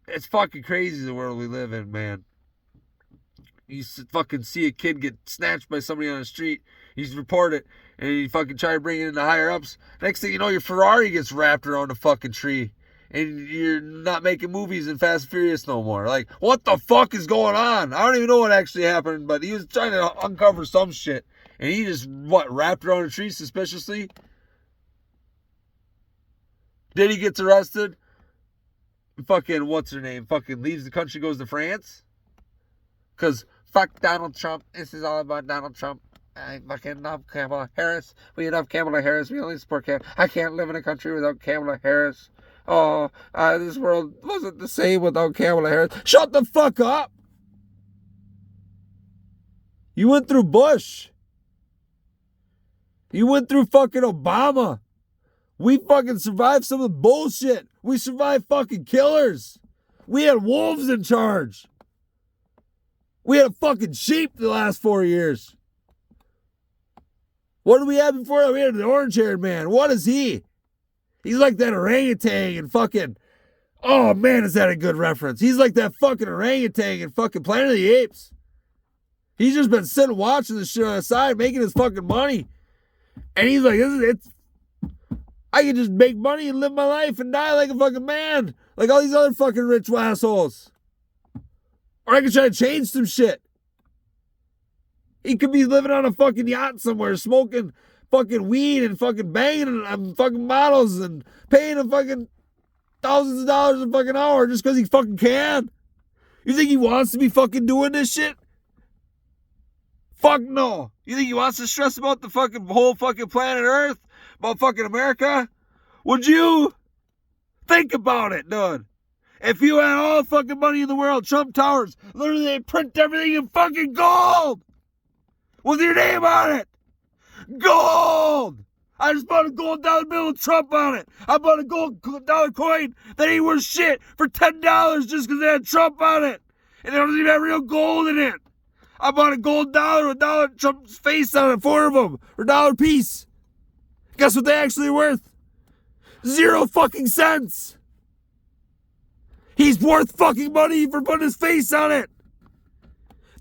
It's fucking crazy the world we live in, man. You fucking see a kid get snatched by somebody on the street. He's reported, and you fucking try to bring it in the higher ups. Next thing you know, your Ferrari gets wrapped around the fucking tree. And you're not making movies in Fast and Furious no more. Like, what the fuck is going on? I don't even know what actually happened, but he was trying to uncover some shit. And he just, wrapped around a tree suspiciously? Then he gets arrested. Fucking, what's her name? Fucking leaves the country, goes to France. Because, fuck Donald Trump. This is all about Donald Trump. I fucking love Kamala Harris. We love Kamala Harris. We only support Kamala. I can't live in a country without Kamala Harris. Oh, this world wasn't the same without Kamala Harris. Shut the fuck up! You went through Bush. You went through fucking Obama. We fucking survived some of the bullshit. We survived fucking killers. We had wolves in charge. We had a fucking sheep the last 4 years. What did we have before that? We had the orange-haired man. What is he? He's like that orangutan and fucking... Oh, man, is that a good reference? He's like that fucking orangutan in fucking Planet of the Apes. He's just been sitting watching this shit on the side, making his fucking money. And he's like, I can just make money and live my life and die like a fucking man. Like all these other fucking rich assholes. Or I can try to change some shit. He could be living on a fucking yacht somewhere, smoking fucking weed and fucking banging on fucking models and paying a fucking thousands of dollars a fucking hour just because he fucking can. You think he wants to be fucking doing this shit? Fuck no. You think he wants to stress about the fucking whole fucking planet Earth? About fucking America? Would you? Think about it, dude. If you had all the fucking money in the world, Trump Towers, literally they print everything in fucking gold! With your name on it! Gold! I just bought a gold dollar bill with Trump on it. I bought a gold dollar coin that ain't worth shit for $10 just because they had Trump on it. And they don't even have real gold in it. I bought a gold dollar with Trump's face on it, 4 of them, for $1 piece. Guess what they actually are worth? 0 fucking cents. He's worth fucking money for putting his face on it.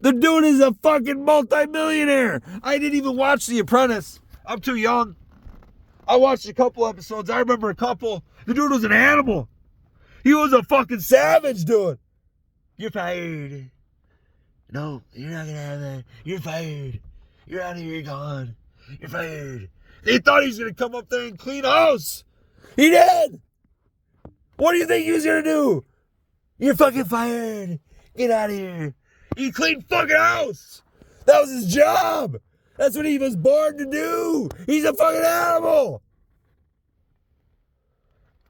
The dude is a fucking multi-millionaire. I didn't even watch The Apprentice. I'm too young. I watched a couple episodes. I remember a couple. The dude was an animal. He was a fucking savage, dude. You're fired. No, you're not gonna have that. You're fired. You're out of here, you're gone. You're fired. They thought he was gonna come up there and clean house. He did. What do you think he was gonna do? You're fucking fired. Get out of here. He cleaned fucking house. That was his job. That's what he was born to do. He's a fucking animal.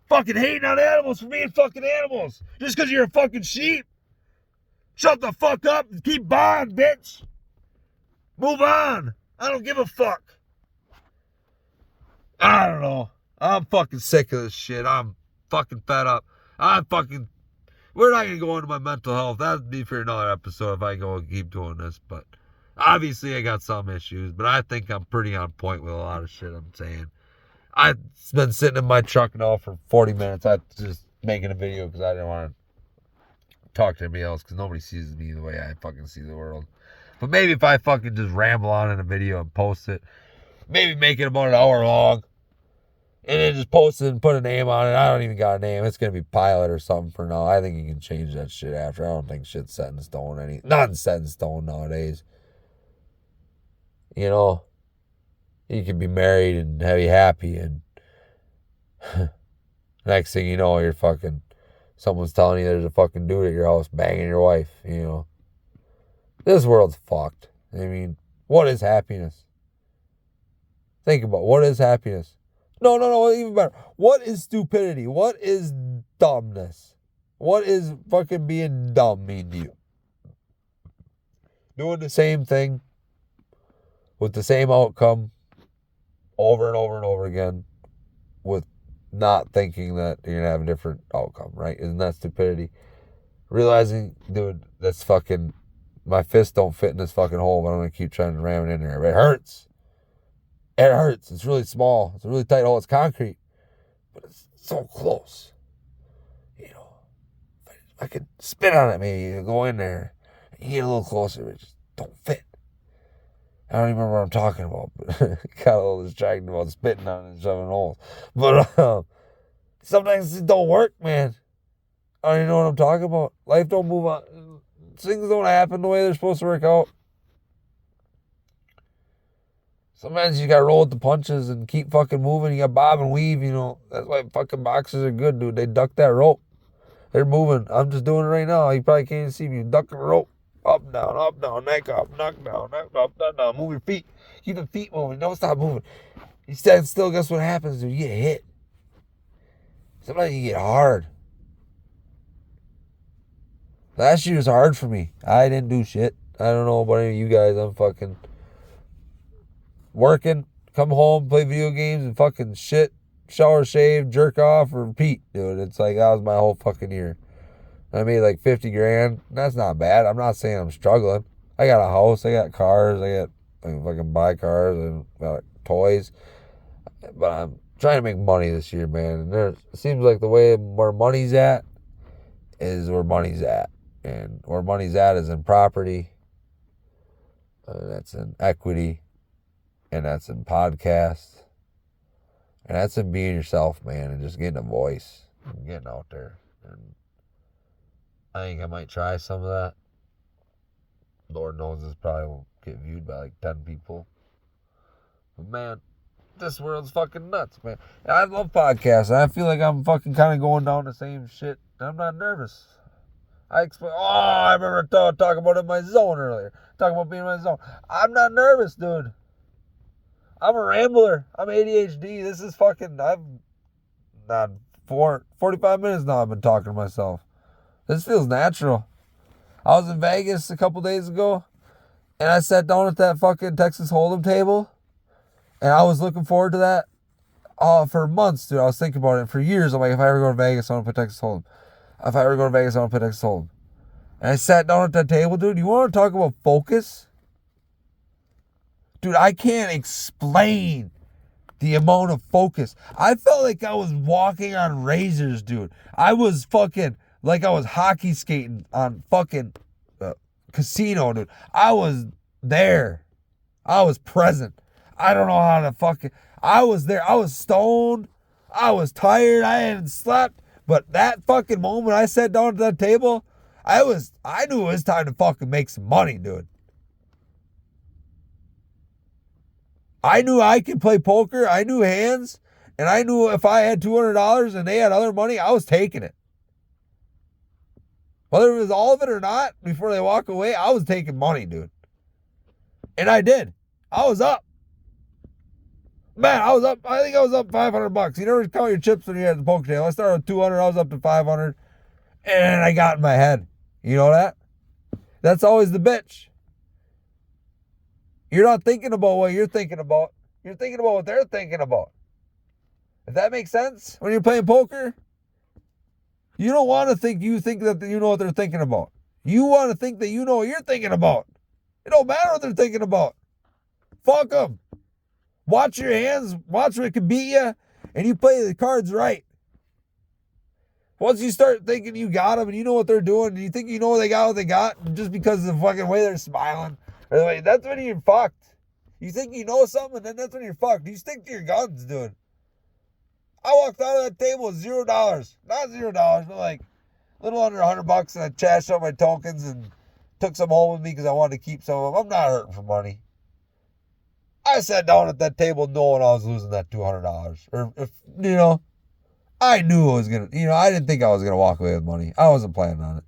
Fucking hating on animals for being fucking animals. Just because you're a fucking sheep. Shut the fuck up and keep buying, bitch. Move on. I don't give a fuck. I don't know. I'm fucking sick of this shit. I'm fucking fed up. We're not going to go into my mental health. That'd be for another episode if I go and keep doing this. But obviously I got some issues. But I think I'm pretty on point with a lot of shit I'm saying. I've been sitting in my truck now for 40 minutes. I'm just making a video because I didn't want to talk to anybody else because nobody sees me the way I fucking see the world. But maybe if I fucking just ramble on in a video and post it, maybe make it about an hour long, and then just post it and put a name on it. I don't even got a name. It's going to be Pilot or something for now. I think you can change that shit after. I don't think shit's set in stone. Nothing's set in stone nowadays. You know, you can be married and be happy, and next thing you know, you're fucking, someone's telling you there's a fucking dude at your house banging your wife, you know. This world's fucked. I mean, what is happiness? Think about what is happiness. No, even better. What is stupidity? What is dumbness? What is fucking being dumb mean to you? Doing the same thing with the same outcome over and over and over again with not thinking that you're going to have a different outcome, right? Isn't that stupidity? Realizing, dude, that's fucking, my fist don't fit in this fucking hole, but I'm going to keep trying to ram it in there. But it hurts. It hurts. It's really small. It's a really tight hole. It's concrete. But it's so close. You know, if I could spit on it maybe, go in there, and get a little closer, but it just don't fit. I don't even remember what I'm talking about, but got a little distracted about spitting on it and shoving holes. But sometimes it don't work, man. I don't even know what I'm talking about. Life don't move on. Things don't happen the way they're supposed to work out. Sometimes you gotta roll with the punches and keep fucking moving. You gotta bob and weave, you know. That's why fucking boxers are good, dude. They duck that rope. They're moving. I'm just doing it right now. You probably can't even see me. Ducking the rope. Up, down, neck up, knock down. Move your feet. Keep the feet moving. Don't stop moving. You stand still, guess what happens, dude? You get hit. Sometimes you get hard. Last year was hard for me. I didn't do shit. I don't know about any of you guys. I'm fucking working, come home, play video games, and fucking shit, shower, shave, jerk off, repeat, dude. It's like that was my whole fucking year. I made like 50 grand. That's not bad. I'm not saying I'm struggling. I got a house, I got cars, I can fucking buy cars and toys. But I'm trying to make money this year, man. And it seems like the way where money's at is where money's at. And where money's at is in property. That's in equity. And that's in podcasts. And that's in being yourself, man. And just getting a voice. And getting out there. And I think I might try some of that. Lord knows this probably won't get viewed by like 10 people. But man, this world's fucking nuts, man. And I love podcasts. I feel like I'm fucking kind of going down the same shit. I'm not nervous. I remember talking about it in my zone earlier. Talking about being in my zone. I'm not nervous, dude. I'm a rambler. I'm ADHD. This is fucking, I've not 45 minutes now I've been talking to myself. This feels natural. I was in Vegas a couple days ago, and I sat down at that fucking Texas Hold'em table, and I was looking forward to that for months, dude. I was thinking about it for years. I'm like, if I ever go to Vegas, I want to play Texas Hold'em. If I ever go to Vegas, I want to play Texas Hold'em. And I sat down at that table, dude. You want to talk about focus? Dude, I can't explain the amount of focus. I felt like I was walking on razors, dude. I was fucking like I was hockey skating on fucking casino, dude. I was there. I was present. I don't know how to fucking... I was there. I was stoned. I was tired. I hadn't slept. But that fucking moment I sat down at that table, I knew it was time to fucking make some money, dude. I knew I could play poker. I knew hands. And I knew if I had $200 and they had other money, I was taking it. Whether it was all of it or not, before they walk away, I was taking money, dude. And I did. I was up. Man, I was up. I think I was up $500. You never count your chips when you're at the poker table. I started with 200. I was up to 500. And I got in my head. You know that? That's always the bitch. You're not thinking about what you're thinking about. You're thinking about what they're thinking about. If that makes sense, when you're playing poker, you don't want to think that you know what they're thinking about. You want to think that you know what you're thinking about. It don't matter what they're thinking about. Fuck them. Watch your hands. Watch what can beat you. And you play the cards right. Once you start thinking you got them and you know what they're doing, and you think you know what they got, and just because of the fucking way they're smiling, that's when you're fucked. You think you know something, and then that's when you're fucked. You stick to your guns, dude. I walked out of that table with $0. Not $0, but like a little under $100, and I cashed out my tokens and took some home with me because I wanted to keep some of them. I'm not hurting for money. I sat down at that table knowing I was losing that $200. Or, I knew I was going to, I didn't think I was going to walk away with money. I wasn't planning on it.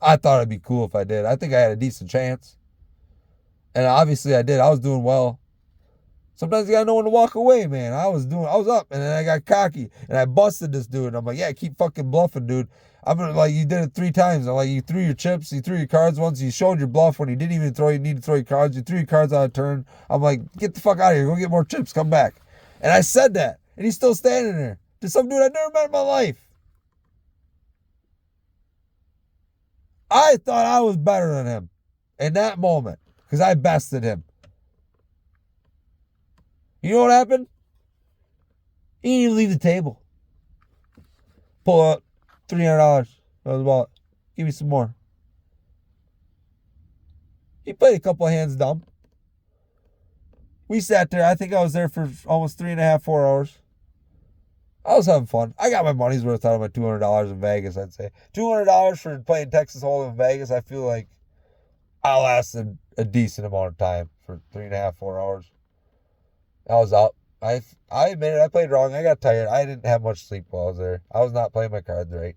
I thought it'd be cool if I did. I think I had a decent chance. And obviously I did. I was doing well. Sometimes you gotta know when to walk away, man. I was up, and then I got cocky, and I busted this dude. And I'm like, yeah, keep fucking bluffing, dude. I'm gonna, like, you did it 3 times. I'm like, you threw your chips, you threw your cards once, you showed your bluff when you didn't even need to throw your cards. You threw your cards out of turn. I'm like, get the fuck out of here. Go get more chips. Come back. And I said that, and he's still standing there. To some dude I've never met in my life. I thought I was better than him in that moment because I bested him. You know what happened? He didn't even leave the table. Pull out $300. That was about, give me some more. He played a couple of hands dumb. We sat there. I think I was there for almost 3.5, 4 hours. I was having fun. I got my money's worth out of my $200 in Vegas, I'd say. $200 for playing Texas Hold'em in Vegas, I feel like I lasted a decent amount of time for 3.5, 4 hours. I was up. I admit it, I played wrong. I got tired. I didn't have much sleep while I was there. I was not playing my cards right.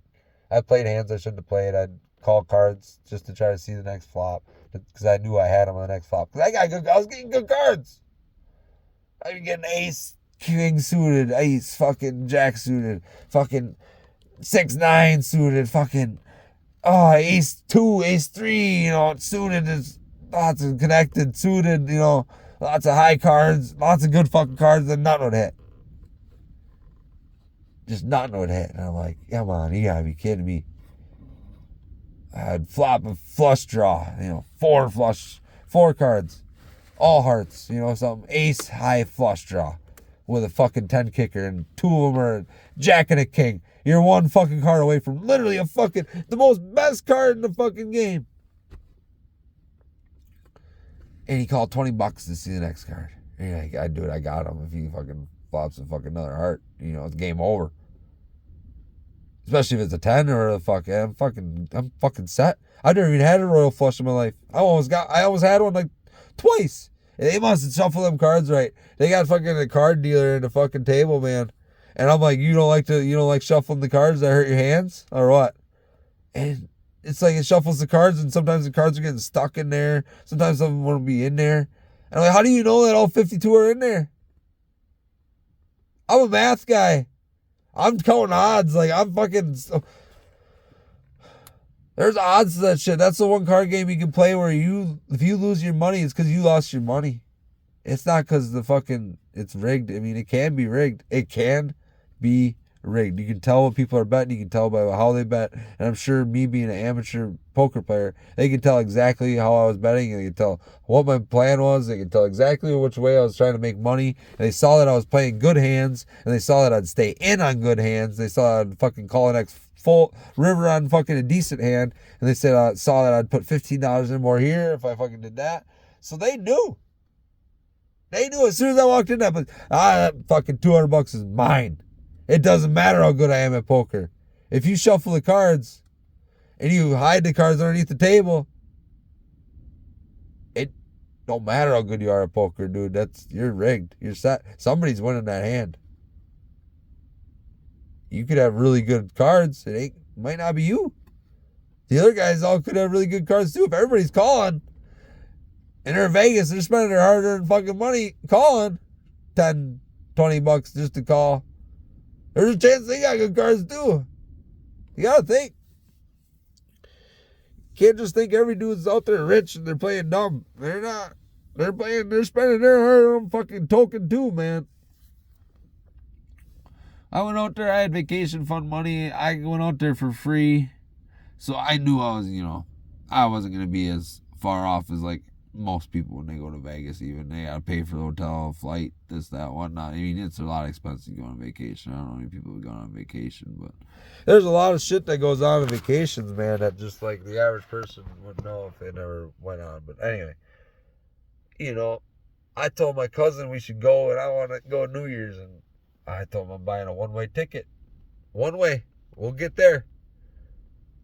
I played hands I shouldn't have played. I'd call cards just to try to see the next flop because I knew I had them on the next flop. Because I was getting good cards. I was getting ace, king suited, ace fucking jack suited, fucking 6-9 suited, fucking ace 2, ace 3, suited is lots of connected, suited, lots of high cards, lots of good fucking cards, and nothing would hit. Just nothing would hit. And I'm like, come on, you gotta be kidding me. I'd flop a flush draw, 4 cards, all hearts, something, ace high flush draw with a fucking 10 kicker, and 2 of them are jack and a king. You're 1 fucking card away from literally the most best card in the fucking game. And he called $20 to see the next card. And you're like, I'd do it, I got him. If he fucking flops a fucking another heart, it's game over. Especially if it's a 10 or a fucking, I'm fucking set. I've never even had a royal flush in my life. I almost had one like twice. They must have shuffled them cards right. They got fucking a card dealer in the fucking table, man. And I'm like, you don't like shuffling the cards that hurt your hands or what? And it's like it shuffles the cards, and sometimes the cards are getting stuck in there. Sometimes some of them won't be in there. And I'm like, how do you know that all 52 are in there? I'm a math guy. I'm counting odds. Like, I'm fucking... There's odds to that shit. That's the one card game you can play where if you lose your money, it's because you lost your money. It's not because it's rigged. I mean, it can be rigged. It can be rigged. You can tell what people are betting. You can tell by how they bet. And I'm sure me being an amateur poker player, they can tell exactly how I was betting. And they can tell what my plan was. They can tell exactly which way I was trying to make money. And they saw that I was playing good hands. And they saw that I'd stay in on good hands. They saw I'd fucking call an X full river on fucking a decent hand. And they saw that I'd put $15 in more here if I fucking did that. So they knew. They knew as soon as I walked in that fucking $200 is mine. It doesn't matter how good I am at poker. If you shuffle the cards and you hide the cards underneath the table, it don't matter how good you are at poker, dude. You're rigged. You're set. Somebody's winning that hand. You could have really good cards. It might not be you. The other guys all could have really good cards too. If everybody's calling and they're in Vegas, they're spending their hard-earned fucking money calling $10, $20 just to call. There's a chance they got good cards too. You gotta think. You can't just think every dude's out there rich and they're playing dumb. They're not. They're spending their hard-earned fucking token too, man. I went out there, I had vacation fund money. I went out there for free. So I knew I wasn't going to be as far off as like most people when they go to Vegas even. They got to pay for the hotel, flight, this, that, whatnot. I mean, it's a lot of expense to go on vacation. I don't know how many people have gone on vacation, but there's a lot of shit that goes on in vacations, man, that just like the average person wouldn't know if they never went on. But anyway, I told my cousin we should go, and I want to go New Year's, and I told him I'm buying a one-way ticket. One way. We'll get there.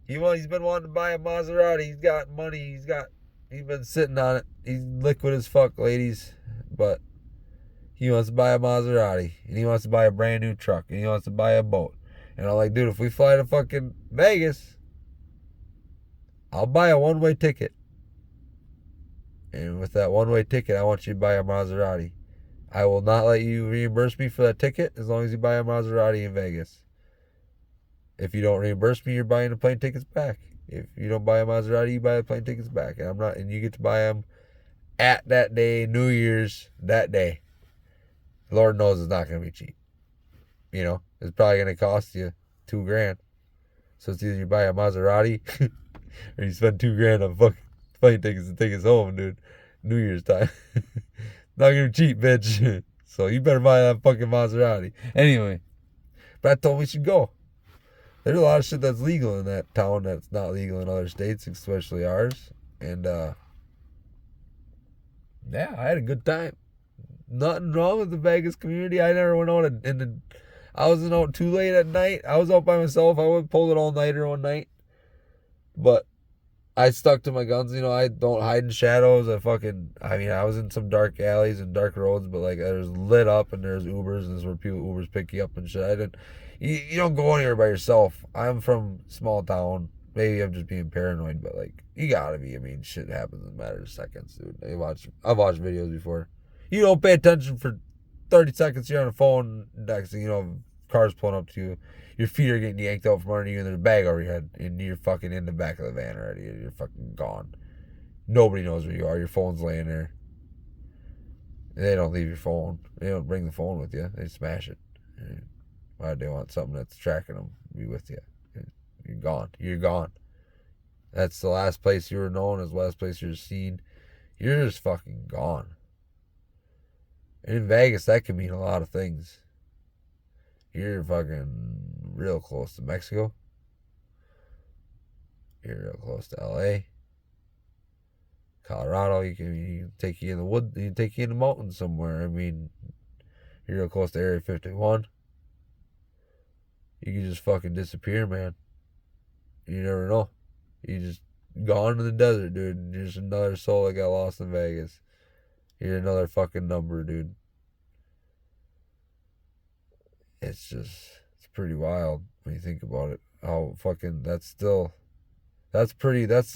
He's been wanting to buy a Maserati. He's got money. He's been sitting on it. He's liquid as fuck, ladies. But he wants to buy a Maserati. And he wants to buy a brand new truck. And he wants to buy a boat. And I'm like, dude, if we fly to fucking Vegas, I'll buy a one-way ticket. And with that one-way ticket, I want you to buy a Maserati. I will not let you reimburse me for that ticket as long as you buy a Maserati in Vegas. If you don't reimburse me, you're buying the plane tickets back. If you don't buy a Maserati, you buy the plane tickets back. And you get to buy them at that day, New Year's, that day. Lord knows it's not going to be cheap. It's probably going to cost you $2,000. So it's either you buy a Maserati or you spend $2,000 on fucking plane tickets and tickets home, dude. New Year's time. Not going to be cheap, bitch. So you better buy that fucking Maserati. Anyway, but I told him we should go. There's a lot of shit that's legal in that town that's not legal in other states, especially ours. And, yeah, I had a good time. Nothing wrong with the Vegas community. I never went out I wasn't out too late at night. I was out by myself. I would pull it all-nighter one night. But I stuck to my guns. I don't hide in shadows. I was in some dark alleys and dark roads, but like there's lit up and there's Ubers, and this is where Ubers pick you up and shit. You don't go anywhere by yourself. I'm from small town. Maybe I'm just being paranoid, but like you gotta be. I mean, shit happens in a matter of seconds, dude. I've watched videos before. You don't pay attention for 30 seconds you're on the phone, next thing you know, car's pulling up to you. Your feet are getting yanked out from under you, and there's a bag over your head, and you're fucking in the back of the van already. You're fucking gone. Nobody knows where you are. Your phone's laying there. They don't leave your phone. They don't bring the phone with you. They smash it. Why do they want something that's tracking them to be with you? You're gone. You're gone. That's the last place you were known, as the last place you were seen. You're just fucking gone. And in Vegas, that can mean a lot of things. You're fucking real close to Mexico. You're real close to LA. Colorado, you can take you in the wood, you can take you in the mountains somewhere. I mean, you're real close to Area 51. You can just fucking disappear, man. You never know. You just gone to the desert, dude. You're just another soul that got lost in Vegas. You're another fucking number, dude. It's pretty wild when you think about it. How fucking, that's the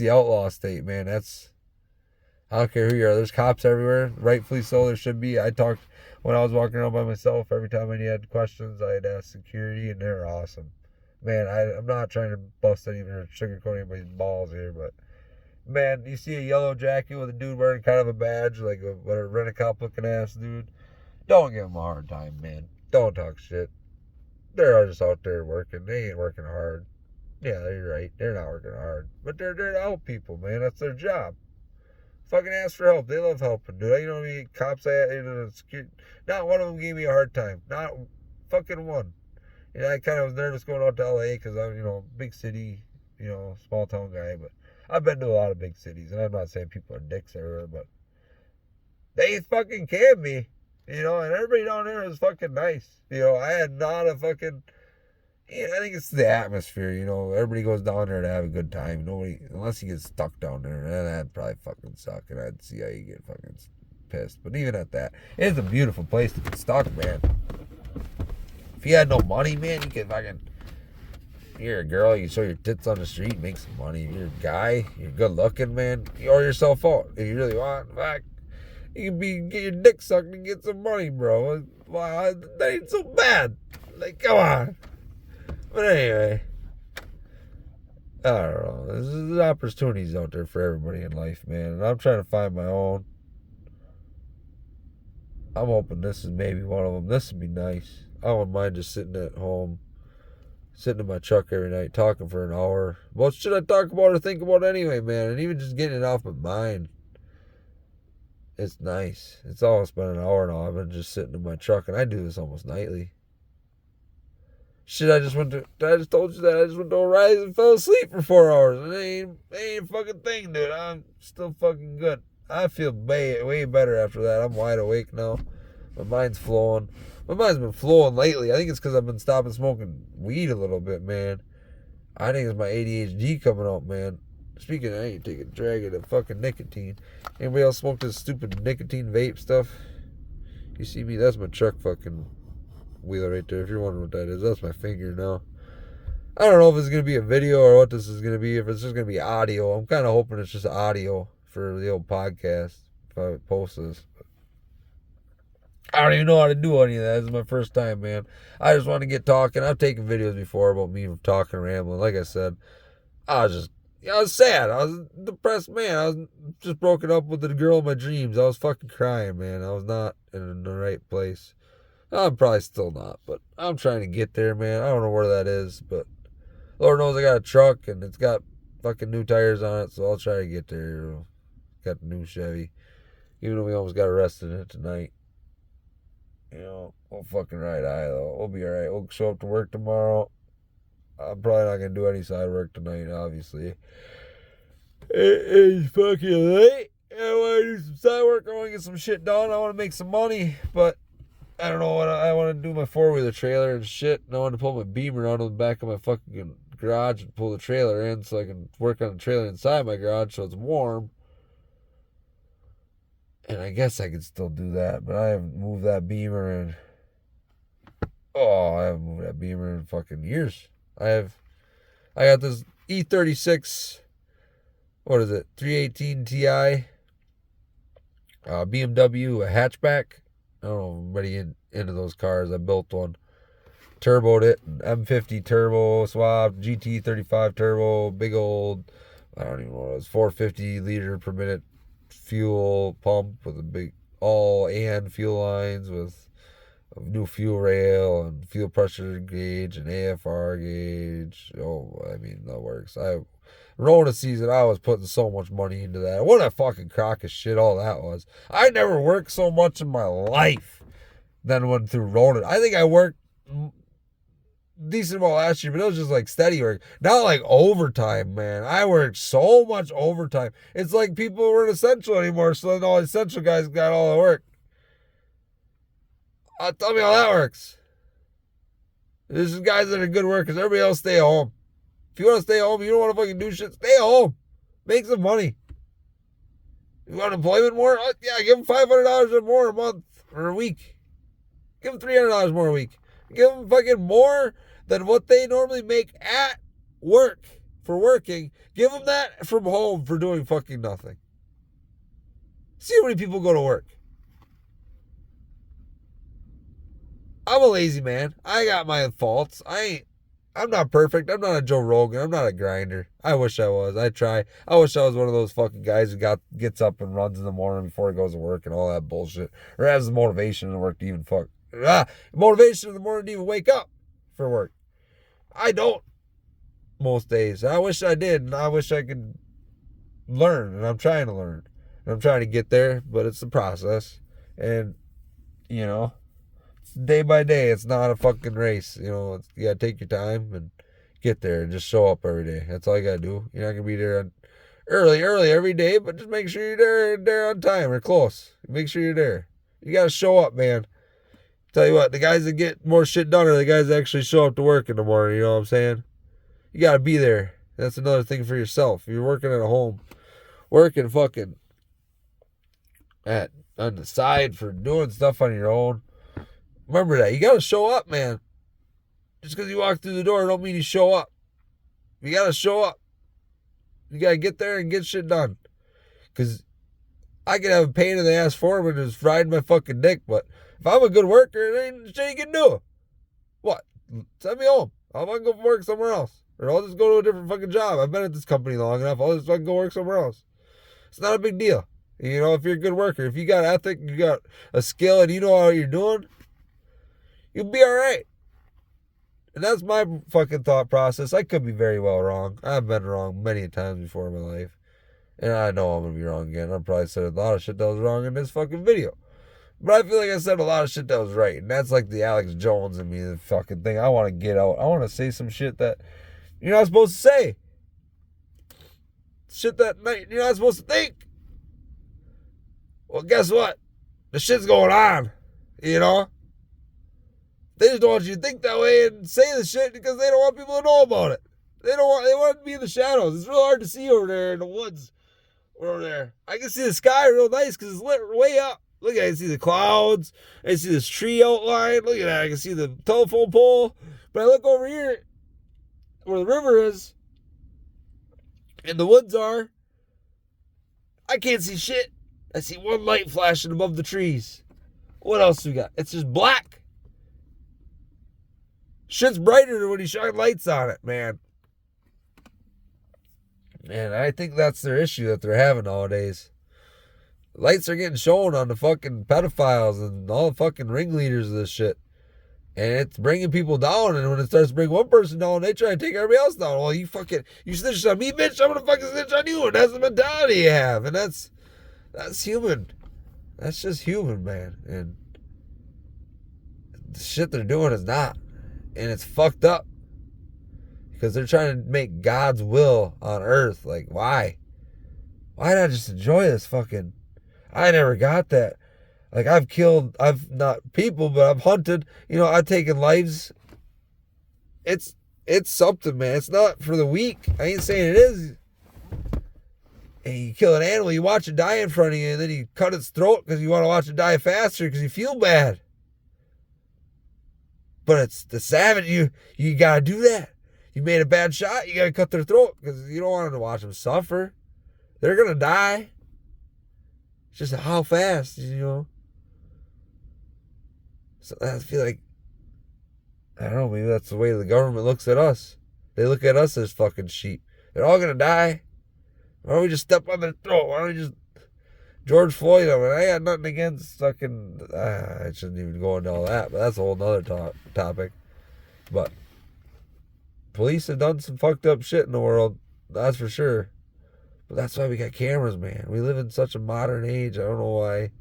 outlaw state, man. I don't care who you are. There's cops everywhere. Rightfully so, there should be. When I was walking around by myself, every time I had questions, I'd ask security, and they're awesome. Man, I'm not trying to bust anything or sugarcoat anybody's balls here, but man, you see a yellow jacket with a dude wearing kind of a badge, like a rent-a-cop looking ass dude, don't give him a hard time, man. Don't talk shit. They're just out there working. They ain't working hard. Yeah, you're right. They're not working hard. But they're there to help people, man. That's their job. Fucking ask for help. They love helping, dude. You know what I mean? Cops, not one of them gave me a hard time. Not fucking one. You know, I kind of was nervous going out to LA because I'm, big city, small town guy. But I've been to a lot of big cities, and I'm not saying people are dicks everywhere, but they fucking can be, and everybody down there was fucking nice. I had not a fucking. I think it's the atmosphere, Everybody goes down there to have a good time. Nobody, unless you get stuck down there, that'd probably fucking suck, and I'd see how you get fucking pissed. But even at that, it's a beautiful place to get stuck, man. If you had no money, man, you could fucking. You're a girl, you show your tits on the street, make some money. You're a guy, you're good looking, man. You owe yourself out. If you really want, fuck, you can get your dick sucked and get some money, bro. Wow, that ain't so bad. Like, come on. But anyway, I don't know. There's opportunities out there for everybody in life, man. And I'm trying to find my own. I'm hoping this is maybe one of them. This would be nice. I wouldn't mind just sitting at home, sitting in my truck every night, talking for an hour. What should I talk about or think about anyway, man? And even just getting it off my mind. It's nice. It's almost been an hour now. I've been just sitting in my truck, and I do this almost nightly. Shit, I just told you that. I just went to a rise and fell asleep for 4 hours. And it ain't a fucking thing, dude. I'm still fucking good. I feel way better after that. I'm wide awake now. My mind's flowing. My mind's been flowing lately. I think it's because I've been stopping smoking weed a little bit, man. I think it's my ADHD coming out, man. Speaking of, I ain't taking a drag of the fucking nicotine. Anybody else smoke this stupid nicotine vape stuff? You see me? That's my truck fucking wheeler right there. If you're wondering what that is, that's my finger now. I don't know if it's going to be a video or what this is going to be. If it's just going to be audio. I'm kind of hoping it's just audio for the old podcast if I post this. I don't even know how to do any of that. This is my first time, man. I just want to get talking. I've taken videos before about me talking and rambling. Like I said, I was sad. I was a depressed man. I was just broken up with the girl of my dreams. I was fucking crying, man. I was not in the right place. I'm probably still not, but I'm trying to get there, man. I don't know where that is, but Lord knows I got a truck and it's got fucking new tires on it, so I'll try to get there. Got the new Chevy. Even though we almost got arrested in it tonight. We'll fucking ride high, though. We'll be alright. We'll show up to work tomorrow. I'm probably not going to do any side work tonight, obviously. It's fucking late. I want to do some side work. I want to get some shit done. I want to make some money, but I don't know what I want to do. My four-wheeler trailer and shit. And I want to pull my Beamer out of the back of my fucking garage and pull the trailer in so I can work on the trailer inside my garage so it's warm. And I guess I could still do that, but I haven't moved that Beamer in. I haven't moved that Beamer in fucking years. I got this E36, what is it, 318 Ti, BMW, a hatchback. I don't know if anybody into those cars. I built one. Turboed it. M50 turbo swap. GT35 turbo. Big old, I don't even know what it was. 450 liter per minute fuel pump with a big all and fuel lines with a new fuel rail and fuel pressure gauge and AFR gauge. Oh, I mean, that works. Rona season, I was putting so much money into that. What a fucking crock of shit all that was. I never worked so much in my life than went through Rona. I think I worked decent amount last year, but it was just like steady work. Not like overtime, man. I worked so much overtime. It's like people weren't essential anymore, so then all the essential guys got all the work. Tell me how that works. There's just guys that are good workers. Everybody else stay home. If you want to stay home, you don't want to fucking do shit, stay home. Make some money. You want unemployment more? Yeah, give them $500 or more a month or a week. Give them $300 more a week. Give them fucking more than what they normally make at work for working. Give them that from home for doing fucking nothing. See how many people go to work. I'm a lazy man. I got my faults. I'm not perfect. I'm not a Joe Rogan. I'm not a grinder. I wish I was. I try. I wish I was one of those fucking guys who gets up and runs in the morning before he goes to work and all that bullshit. Or has the motivation to work to even motivation in the morning to even wake up for work. I don't most days. I wish I did, and I wish I could learn, and I'm trying to learn. And I'm trying to get there, but it's a process. And, you know, it's day by day. It's not a fucking race. You know, you gotta take your time and get there and just show up every day. That's all you gotta do. You're not gonna be there early every day, but just make sure you're there on time or close. Make sure you're there. You gotta show up, man. Tell you what, the guys that get more shit done are the guys that actually show up to work in the morning, you know what I'm saying? You gotta be there. That's another thing for yourself. If you're working at a home, working fucking on the side for doing stuff on your own, remember that. You gotta show up, man. Just because you walk through the door don't mean you show up. You gotta show up. You gotta get there and get shit done. Because I could have a pain in the ass foreman who's riding my fucking dick, but if I'm a good worker, there ain't shit you can do. What? Send me home. I'll fucking go work somewhere else. Or I'll just go to a different fucking job. I've been at this company long enough. I'll just fucking go work somewhere else. It's not a big deal. You know, if you're a good worker, if you got ethic, you got a skill, and you know what you're doing, you'll be alright. And that's my fucking thought process. I could be very well wrong. I've been wrong many times before in my life. And I know I'm going to be wrong again. I probably said a lot of shit that was wrong in this fucking video. But I feel like I said a lot of shit that was right. And that's like the Alex Jones in me, the fucking thing. I want to get out. I want to say some shit that you're not supposed to say. Shit that you're not supposed to think. Well, guess what? The shit's going on. You know? They just don't want you to think that way and say the shit because they don't want people to know about it. They want to be in the shadows. It's real hard to see over there in the woods. Over there. I can see the sky real nice because it's lit way up. Look at it. I can see the clouds. I can see this tree outline. Look at that. I can see the telephone pole. But I look over here where the river is and the woods are. I can't see shit. I see one light flashing above the trees. What else we got? It's just black. Shit's brighter when you shine lights on it, man. And I think that's their issue that they're having nowadays. Lights are getting shown on the fucking pedophiles and all the fucking ringleaders of this shit. And it's bringing people down. And when it starts to bring one person down, they try to take everybody else down. Well, you snitched on me, bitch. I'm going to fucking snitch on you. And that's the mentality you have. And that's human. That's just human, man. And the shit they're doing is not. And it's fucked up. Because they're trying to make God's will on earth. Like, why? Why not just enjoy this fucking... I never got that. Like, I've not people, but I've hunted. You know, I've taken lives. It's something, man. It's not for the weak. I ain't saying it is. And you kill an animal, you watch it die in front of you, and then you cut its throat because you want to watch it die faster because you feel bad. But it's the savage. You got to do that. You made a bad shot, you got to cut their throat because you don't want to watch them suffer. They're going to die. It's just how fast, you know. So I feel like, I don't know, maybe that's the way the government looks at us. They look at us as fucking sheep. They're all gonna die. Why don't we just step on their throat? Why don't we just George Floyd? I mean, I got nothing against fucking. I shouldn't even go into all that, but that's a whole nother topic. But police have done some fucked up shit in the world, that's for sure. But that's why we got cameras, man. We live in such a modern age. I don't know why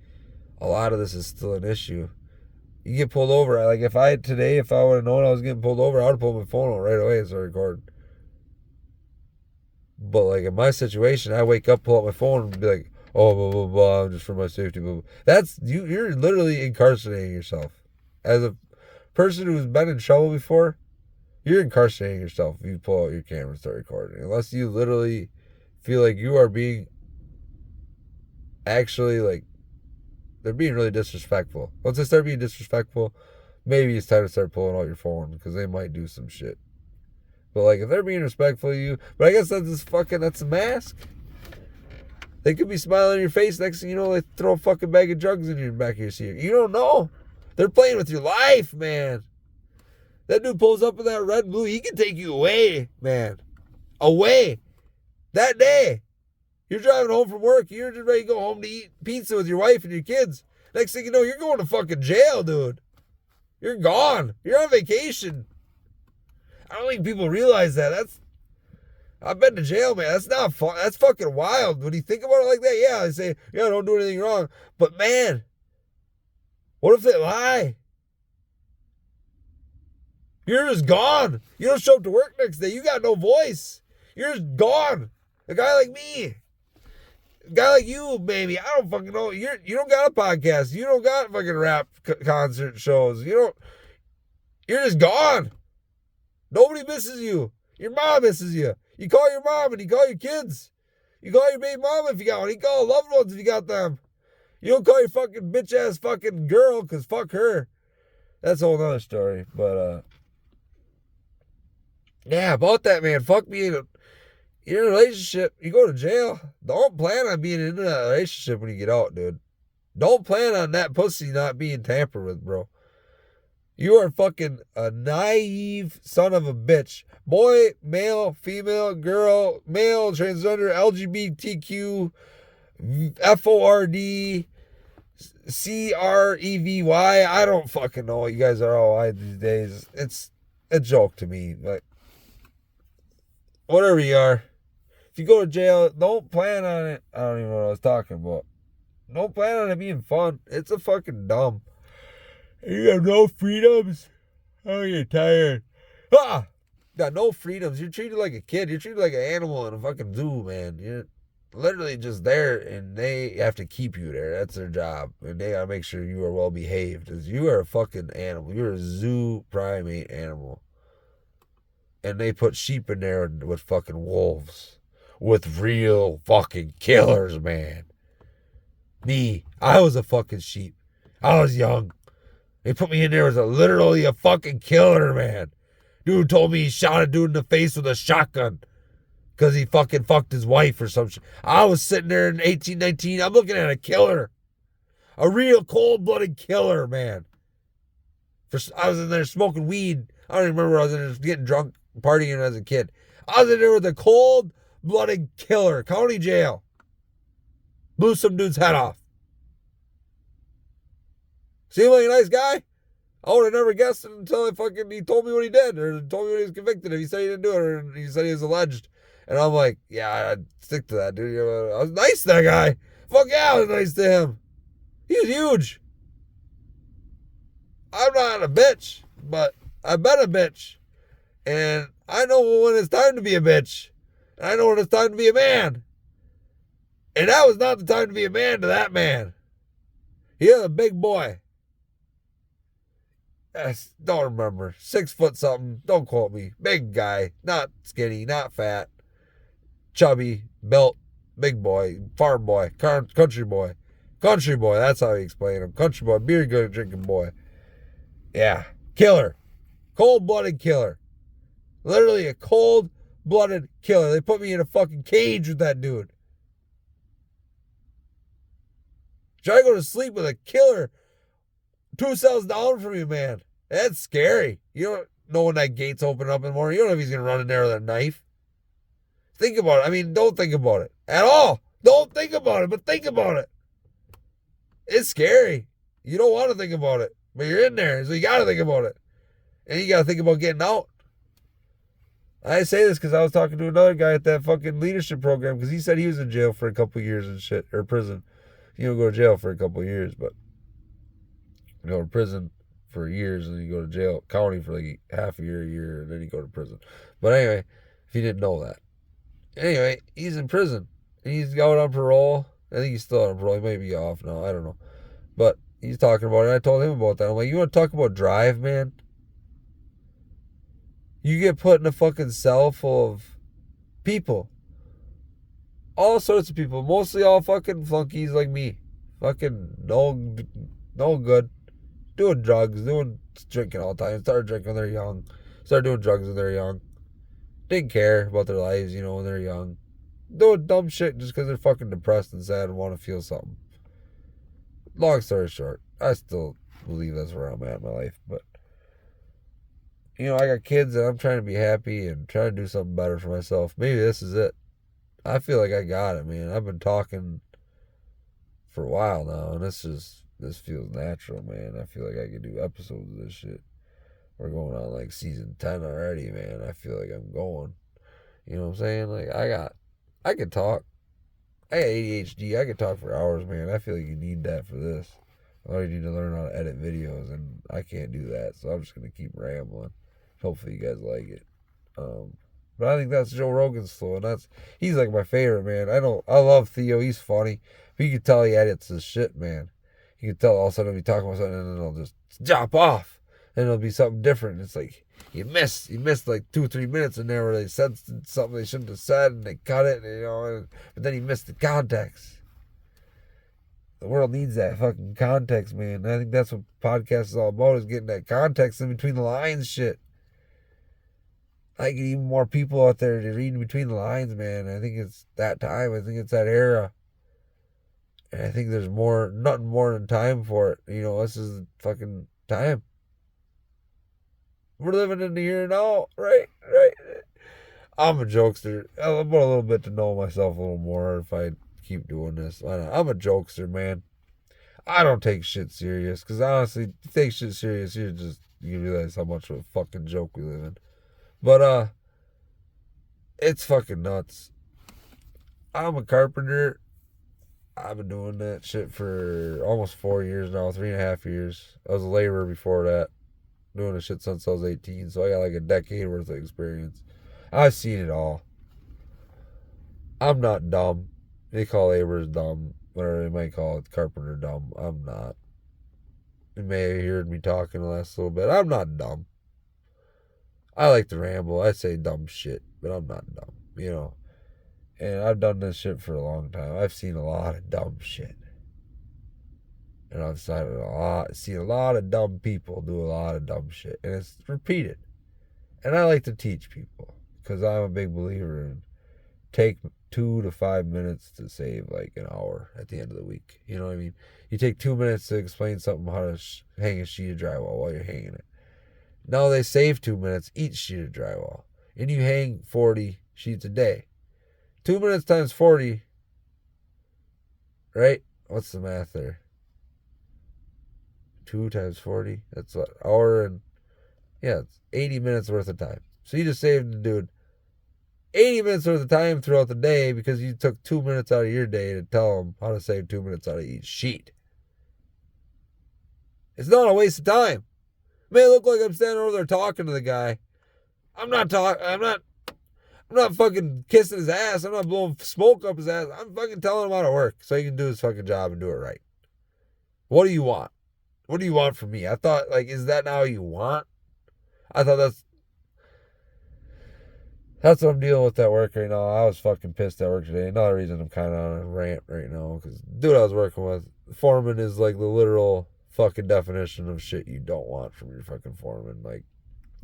a lot of this is still an issue. You get pulled over. Like, if I would have known I was getting pulled over, I would have pulled my phone out right away and started recording. But, like, in my situation, I wake up, pull out my phone, and be like, oh, blah, blah, blah, I'm just for my safety, blah, blah. That's, you're literally incarcerating yourself. As a person who's been in trouble before, you're incarcerating yourself if you pull out your camera and start recording. Unless you literally feel like you are being actually, like, they're being really disrespectful. Once they start being disrespectful, maybe it's time to start pulling out your phone, because they might do some shit. But, like, if they're being respectful to you, but I guess that's a mask. They could be smiling in your face. Next thing you know, they throw a fucking bag of drugs in your back of your seat. You don't know. They're playing with your life, man. That dude pulls up in that red and blue. He can take you away, man. Away. That day. You're driving home from work. You're just ready to go home to eat pizza with your wife and your kids. Next thing you know, you're going to fucking jail, dude. You're gone. You're on vacation. I don't think people realize that. I've been to jail, man. That's not fun. That's fucking wild. When you think about it like that, yeah, I say, yeah, don't do anything wrong. But, man, what if they lie? You're just gone. You don't show up to work next day. You got no voice. You're just gone. A guy like me. A guy like you, baby. I don't fucking know. You don't got a podcast. You don't got fucking rap concert shows. You're just gone. Nobody misses you. Your mom misses you. You call your mom and you call your kids. You call your baby mama if you got one. You call loved ones if you got them. You don't call your fucking bitch ass fucking girl, because fuck her. That's a whole other story. But, yeah, about that, man. Fuck being you're in a relationship. You go to jail. Don't plan on being in that relationship when you get out, dude. Don't plan on that pussy not being tampered with, bro. You are fucking a naive son of a bitch. Boy, male, female, girl, male, transgender, LGBTQ, FORD, CREVY. I don't fucking know what you guys are all like these days. It's a joke to me. Like, whatever you are, if you go to jail, don't plan on it. I don't even know what I was talking about. Don't plan on it being fun. It's a fucking dumb. You have no freedoms. Oh, you're tired. Got no freedoms. You're treated like a kid. You're treated like an animal in a fucking zoo, man. You're literally just there, and they have to keep you there. That's their job. And they gotta make sure you are well behaved. Because you are a fucking animal. You're a zoo primate animal. And they put sheep in there with fucking wolves. With real fucking killers, man. Me, I was a fucking sheep. I was young. They put me in there as literally a fucking killer, man. Dude told me he shot a dude in the face with a shotgun because he fucking fucked his wife or some shit. I was sitting there in 1819. I'm looking at a killer. A real cold-blooded killer, man. I was in there smoking weed. I don't even remember. I was in there getting drunk, partying as a kid. I was in there with a cold-blooded killer. County jail. Blew some dude's head off. Seemed like a nice guy. I would have never guessed it until he told me what he did, or told me what he was convicted of. He said he didn't do it, or he said he was alleged. And I'm like, yeah, I'd stick to that, dude. I was nice to that guy. Fuck yeah, I was nice to him. He was huge. I'm not a bitch, but I've been a bitch. And I know when it's time to be a bitch. And I know when it's time to be a man. And that was not the time to be a man to that man. He was a big boy. Don't remember. 6 foot something. Don't quote me. Big guy. Not skinny. Not fat. Chubby. Built. Big boy. Farm boy. Country boy. Country boy. That's how he explained him. Country boy. Beer good drinking boy. Yeah. Killer. Cold-blooded killer. Literally a cold-blooded killer. They put me in a fucking cage with that dude. Should I go to sleep with a killer 2 cells down from you, man. That's scary. You don't know when that gate's open up in the morning. You don't know if he's going to run in there with a knife. Think about it. I mean, don't think about it at all. Don't think about it, but think about it. It's scary. You don't want to think about it, but you're in there, so you got to think about it. And you got to think about getting out. I say this because I was talking to another guy at that fucking leadership program because he said he was in jail for a couple of years and shit, or prison. You don't go to jail for a couple of years, but you go to prison for years and then you go to jail, county for like half a year, and then you go to prison. But anyway, if you didn't know that. Anyway, he's in prison. And he's out on parole. I think he's still on parole. He might be off now. I don't know. But he's talking about it. And I told him about that. I'm like, you want to talk about drive, man? You get put in a fucking cell full of people. All sorts of people. Mostly all fucking flunkies like me. Fucking no good. Doing drugs. Drinking all the time. Started drinking when they're young. Started doing drugs when they're young. Didn't care about their lives, when they're young. Doing dumb shit just because they're fucking depressed and sad and want to feel something. Long story short, I still believe that's where I'm at in my life. But, I got kids and I'm trying to be happy and trying to do something better for myself. Maybe this is it. I feel like I got it, man. I've been talking for a while now, and this feels natural, man. I feel like I could do episodes of this shit. We're going on like season 10 already, man. I feel like I'm going. You know what I'm saying? Like, I can talk. I got ADHD. I could talk for hours, man. I feel like you need that for this. I need to learn how to edit videos, and I can't do that, so I'm just going to keep rambling. Hopefully you guys like it. But I think that's Joe Rogan's flow, and he's like my favorite, man. I love Theo. He's funny. But you can tell he edits his shit, man. You can tell all of a sudden he'll be talking about something, and then it'll just drop off. And it'll be something different. It's like you missed like 2-3 minutes in there where they said something they shouldn't have said and they cut it, but then you missed the context. The world needs that fucking context, man. I think that's what podcast is all about, is getting that context in between the lines shit. I get even more people out there to read in between the lines, man. I think it's that time. I think it's that era. And I think there's nothing more than time for it. This is fucking time. We're living in the here and now, right? I'm a jokester. I want a little bit to know myself a little more if I keep doing this. I'm a jokester, man. I don't take shit serious, because honestly, if you take shit serious, you realize how much of a fucking joke we live in. But, it's fucking nuts. I'm a carpenter. I've been doing that shit for almost 4 years now, 3.5 years. I was a laborer before that. Doing this shit since I was 18, so I got like a decade worth of experience. I've seen it all. I'm not dumb. They call laborers dumb, whatever they might call it, carpenter dumb. I'm not. You may have heard me talking the last little bit. I'm not dumb. I like to ramble. I say dumb shit, but I'm not dumb, And I've done this shit for a long time. I've seen a lot of dumb shit. And I've seen a lot of dumb people do a lot of dumb shit. And it's repeated. And I like to teach people, because I'm a big believer in take 2 to 5 minutes to save like an hour at the end of the week. You know what I mean? You take 2 minutes to explain something, how to hang a sheet of drywall while you're hanging it. Now they save 2 minutes each sheet of drywall. And you hang 40 sheets a day. 2 minutes times 40, right? What's the math there? 2 times 40, that's what, hour and, it's 80 minutes worth of time. So you just saved the dude 80 minutes worth of time throughout the day because you took 2 minutes out of your day to tell him how to save 2 minutes out of each sheet. It's not a waste of time. It may look like I'm standing over there talking to the guy. I'm not fucking kissing his ass. I'm not blowing smoke up his ass. I'm fucking telling him how to work so he can do his fucking job and do it right. What do you want? What do you want from me? I thought, is that now you want? I thought that's what I'm dealing with at work right now. I was fucking pissed at work today. Another reason I'm kind of on a rant right now, because dude I was working with, foreman is like the literal fucking definition of shit you don't want from your fucking foreman. Like,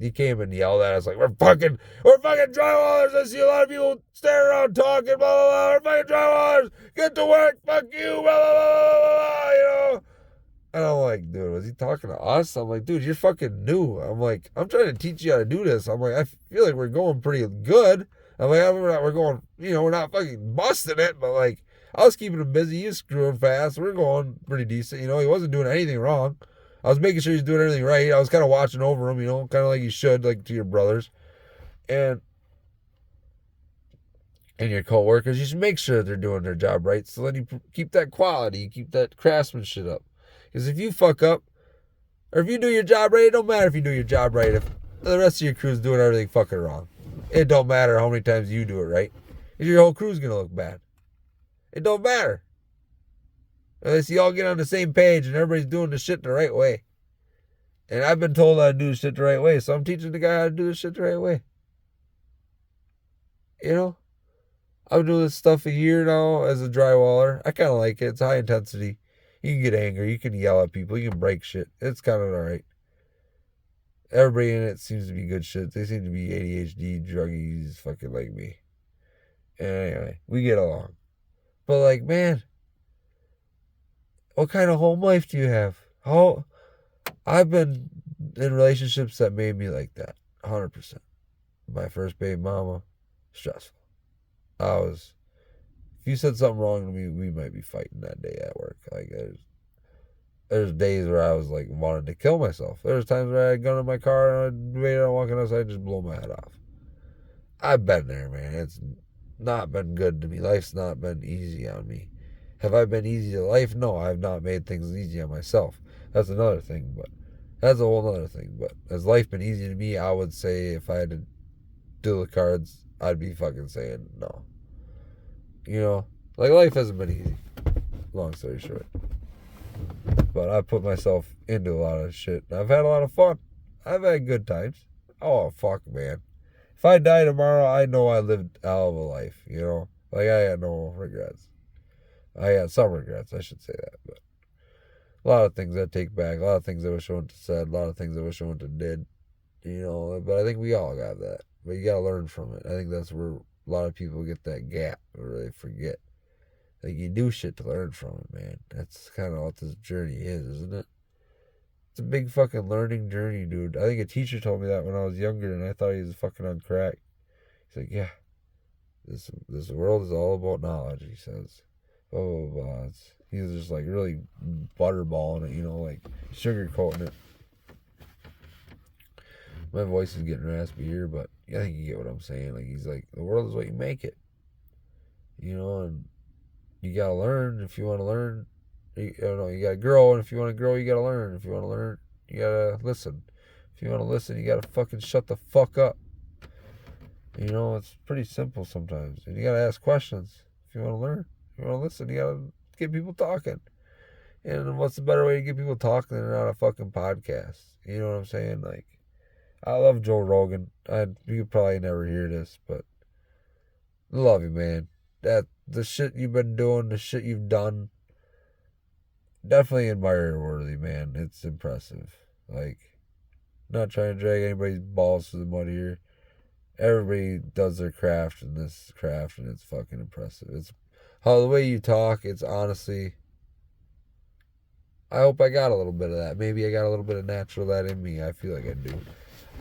he came and yelled at us like, we're fucking drywallers. I see a lot of people standing around talking, blah, blah, blah. We're fucking drywallers. Get to work. Fuck you, blah, blah, blah, blah, blah, And I'm like, dude, was he talking to us? I'm like, dude, you're fucking new. I'm like, I'm trying to teach you how to do this. I'm like, I feel like we're going pretty good. I'm like, we're going, we're not fucking busting it, but like, I was keeping him busy. He was screwing fast. We're going pretty decent. He wasn't doing anything wrong. I was making sure he's doing everything right. I was kind of watching over him, kind of like you should, like to your brothers. And your coworkers, you should make sure they're doing their job right. So then you keep that quality, keep that craftsmanship up. Because if you fuck up, or if you do your job right, it don't matter if you do your job right. If the rest of your crew's doing everything fucking wrong, it don't matter how many times you do it right. Because your whole crew's gonna look bad. It don't matter. Unless you all get on the same page and everybody's doing the shit the right way. And I've been told how to do the shit the right way, so I'm teaching the guy how to do the shit the right way. I've been doing this stuff a year now as a drywaller. I kind of like it. It's high intensity. You can get angry. You can yell at people. You can break shit. It's kind of alright. Everybody in it seems to be good shit. They seem to be ADHD, druggies, fucking like me. And anyway, we get along. But like, man, what kind of home life do you have? I've been in relationships that made me like that. 100%. My first baby mama, stressful. If you said something wrong to me, we might be fighting that day at work. Like, there's days where I was like wanting to kill myself. There's times where I had a gun in my car and I'd wait on walking outside and just blow my head off. I've been there, man. It's not been good to me. Life's not been easy on me. Have I been easy to life? No, I've not made things easy on myself. That's another thing, but that's a whole other thing. But has life been easy to me? I would say if I had to do the cards, I'd be fucking saying no. Like life hasn't been easy. Long story short. But I put myself into a lot of shit. I've had a lot of fun. I've had good times. Oh, fuck, man. If I die tomorrow, I know I lived a hell of a life, Like, I had no regrets. I had some regrets, I should say that. But a lot of things I take back. A lot of things I wish I wouldn't have said. A lot of things I wish I wouldn't have did. But I think we all got that. But you got to learn from it. I think that's where a lot of people get that gap where they forget. Like, you do shit to learn from it, man. That's kind of what this journey is, isn't it? It's a big fucking learning journey, dude. I think a teacher told me that when I was younger, and I thought he was fucking on crack. He's like, yeah, this world is all about knowledge, he says. Blah, blah, blah. He was just like really butterballing it, like sugarcoating it. My voice is getting raspy here, but I think you get what I'm saying. Like, he's like, the world is what you make it. And you gotta learn if you want to learn. You gotta grow, and if you want to grow, you gotta learn. If you want to learn, you gotta listen. If you want to listen, you gotta fucking shut the fuck up. It's pretty simple sometimes. And you gotta ask questions if you want to learn. If you want to listen, you gotta get people talking. And what's the better way to get people talking than on a fucking podcast? You know what I'm saying? Like, I love Joe Rogan. You could probably never hear this, but I love you, man. The shit you've been doing, the shit you've done, definitely admire-worthy, man. It's impressive. Like, not trying to drag anybody's balls to the mud here. Everybody does their craft in this craft, and it's fucking impressive. It's how the way you talk, it's honestly, I hope I got a little bit of that. Maybe I got a little bit of natural that in me. I feel like I do.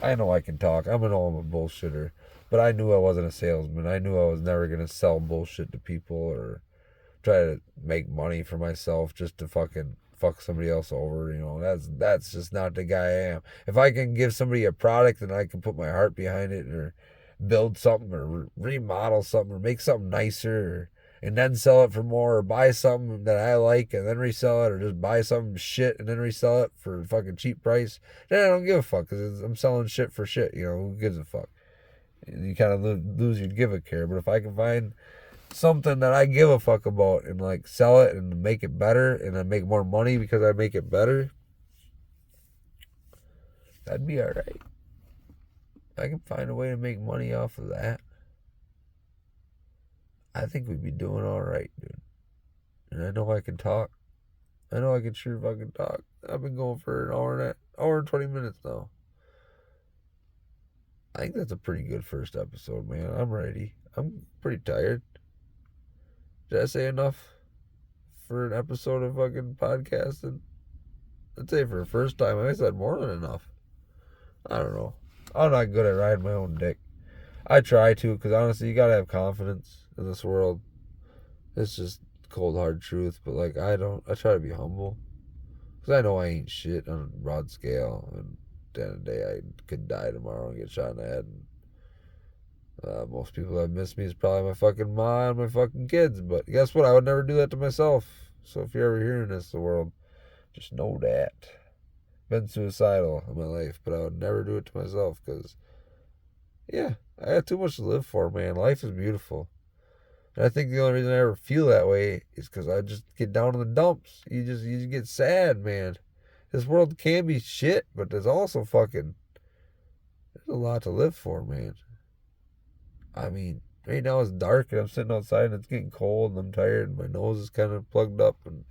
I know I can talk. I'm a bullshitter. But I knew I wasn't a salesman. I knew I was never going to sell bullshit to people or try to make money for myself just to fucking fuck somebody else over. That's just not the guy I am. If I can give somebody a product and I can put my heart behind it or build something or remodel something or make something nicer and then sell it for more, or buy something that I like and then resell it, or just buy some shit and then resell it for a fucking cheap price, then I don't give a fuck, because I'm selling shit for shit. Who gives a fuck? You kind of lose your give a care. But if I can find something that I give a fuck about and like sell it and make it better and then make more money because I make it better, that'd be alright. I can find a way to make money off of that, I think we'd be doing alright, dude. And I know I can talk. I know I can sure fucking talk. I've been going for an hour and 20 minutes now. I think that's a pretty good first episode, man. I'm ready. I'm pretty tired. Did I say enough for an episode of fucking podcasting? I'd say for the first time, I said more than enough. I don't know. I'm not good at riding my own dick. I try to, because honestly, you gotta have confidence in this world. It's just cold, hard truth. But, like, I try to be humble. Because I know I ain't shit on a broad scale. And at the end of the day, I could die tomorrow and get shot in the head. And, most people that miss me is probably my fucking mom and my fucking kids. But guess what? I would never do that to myself. So if you're ever hearing this, the world, just know that. Been suicidal in my life, but I would never do it to myself because, yeah, I got too much to live for, man. Life is beautiful. And I think the only reason I ever feel that way is because I just get down in the dumps. You just get sad, man. This world can be shit, but there's also there's a lot to live for, man. I mean, right now it's dark and I'm sitting outside and it's getting cold and I'm tired and my nose is kind of plugged up and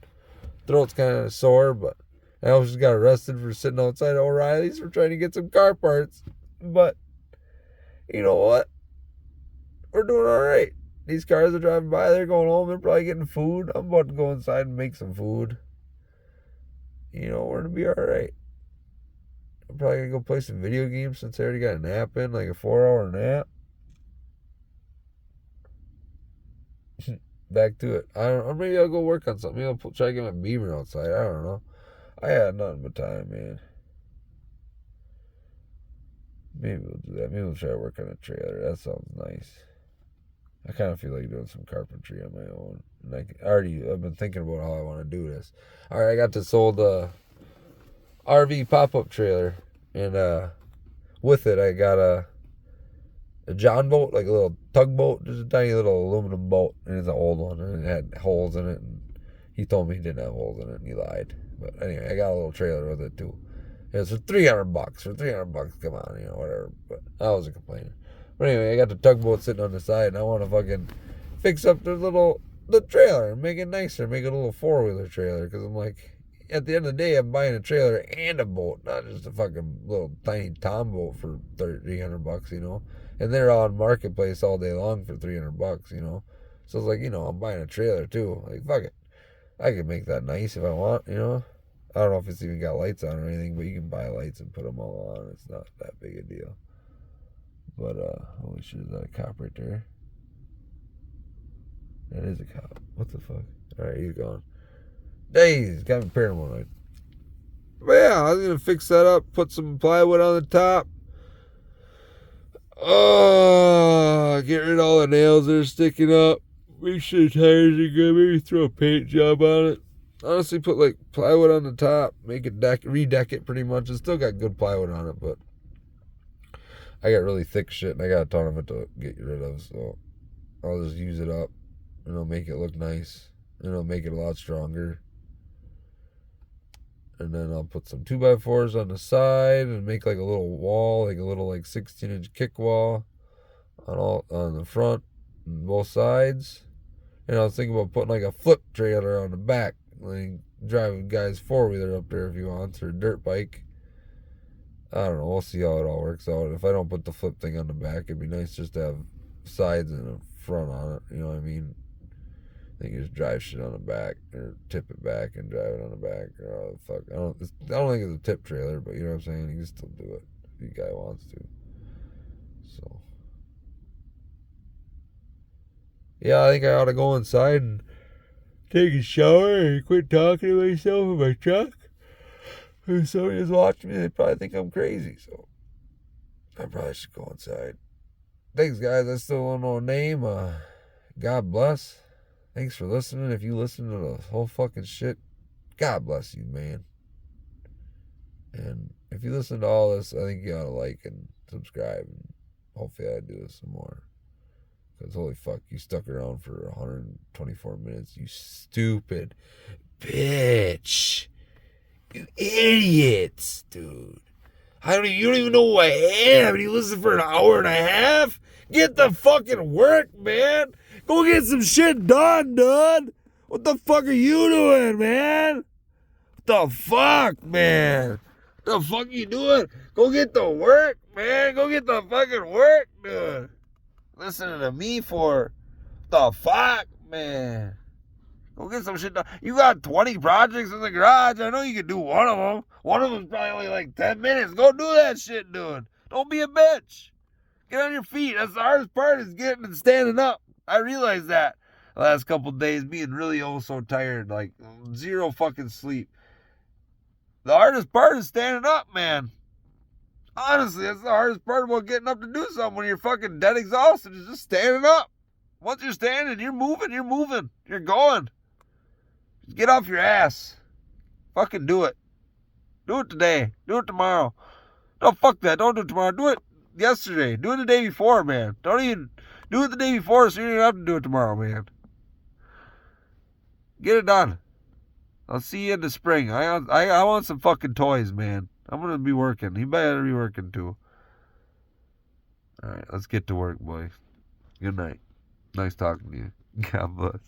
throat's kind of sore, but I almost just got arrested for sitting outside O'Reilly's for trying to get some car parts. But, you know what? We're doing all right. These cars are driving by, they're going home, they're probably getting food. I'm about to go inside and make some food. You know, we're going to be all right. I'm probably going to go play some video games since I already got a nap in, like a 4-hour nap. Back to it. I don't know. Or maybe I'll go work on something. Maybe I'll try to get my Beamer outside. I don't know. I had nothing but time, man. Maybe we'll do that. Maybe we'll try to work on a trailer. That sounds nice. I kind of feel like doing some carpentry on my own. And I've been thinking about how I want to do this. All right, I got this old RV pop-up trailer. And with it, I got a John boat, like a little tugboat, just a tiny little aluminum boat, and it's an old one, and it had holes in it, and he told me he didn't have holes in it, and he lied. But anyway, I got a little trailer with it too. It's for $300. For $300, come on, you know, whatever. But I wasn't complaining. But anyway, I got the tugboat sitting on the side, and I want to fucking fix up the trailer and make it nicer, make it a little 4-wheeler trailer, because I'm like, at the end of the day, I'm buying a trailer and a boat, not just a fucking little tiny Tom boat for $300, you know. And they're on Marketplace all day long for $300, you know. So it's like, you know, I'm buying a trailer too. Like, fuck it. I can make that nice if I want, you know. I don't know if it's even got lights on or anything, but you can buy lights and put them all on. It's not that big a deal. But, holy shit, is that a cop right there? That is a cop. What the fuck? Alright, he's gone. He's got me paranoid. But yeah, I was going to fix that up, put some plywood on the top. Get rid of all the nails that are sticking up. Make sure the tires are good. Maybe throw a paint job on it. Honestly, put like plywood on the top. Make it redeck it pretty much. It's still got good plywood on it, but I got really thick shit and I got a ton of it to get rid of. So I'll just use it up and it'll make it look nice. And it'll make it a lot stronger. And then I'll put some 2x4s on the side and make like a little wall, like a little like 16-inch kick wall on the front and both sides. And I was thinking about putting like a flip trailer on the back, like driving guy's 4-wheeler up there if he wants, or a dirt bike. I don't know. We'll see how it all works out. If I don't put the flip thing on the back, it'd be nice just to have sides and a front on it. You know what I mean? I think you just drive shit on the back or tip it back and drive it on the back. Or fuck, I don't think it's a tip trailer, but you know what I'm saying. You can still do it if the guy wants to. So yeah, I think I ought to go inside and take a shower and quit talking to myself in my truck. If somebody's watching me, they probably think I'm crazy. So I probably should go inside. Thanks, guys. I still don't know a name. God bless. Thanks for listening. If you listen to the whole fucking shit, God bless you, man. And if you listen to all this, I think you ought to like and subscribe. And hopefully I do this some more. Because holy fuck, you stuck around for 124 minutes. You stupid bitch. You idiots, dude. You don't even know who I am. And you listen for an hour and a half? Get the fucking work, man. Go get some shit done, dude. What the fuck are you doing, man? What the fuck, man? What the fuck are you doing? Go get the work, man. Go get the fucking work, dude. Listening to me for the fuck, man. Go get some shit done. You got 20 projects in the garage. I know you can do one of them. One of them's probably only like 10 minutes. Go do that shit, dude. Don't be a bitch. Get on your feet. That's the hardest part, is getting and standing up. I realized that the last couple of days, being really so tired, like zero fucking sleep. The hardest part is standing up, man. Honestly, that's the hardest part about getting up to do something when you're fucking dead exhausted, is just standing up. Once you're standing, you're moving. You're going. Just get off your ass. Fucking do it. Do it today. Do it tomorrow. No, fuck that. Don't do it tomorrow. Do it yesterday. Do it the day before, man. Don't even do it the day before so you don't have to do it tomorrow, man. Get it done. I'll see you in the spring. I want some fucking toys, man. I'm going to be working. You better be working too. All right, let's get to work, boys. Good night. Nice talking to you. God bless.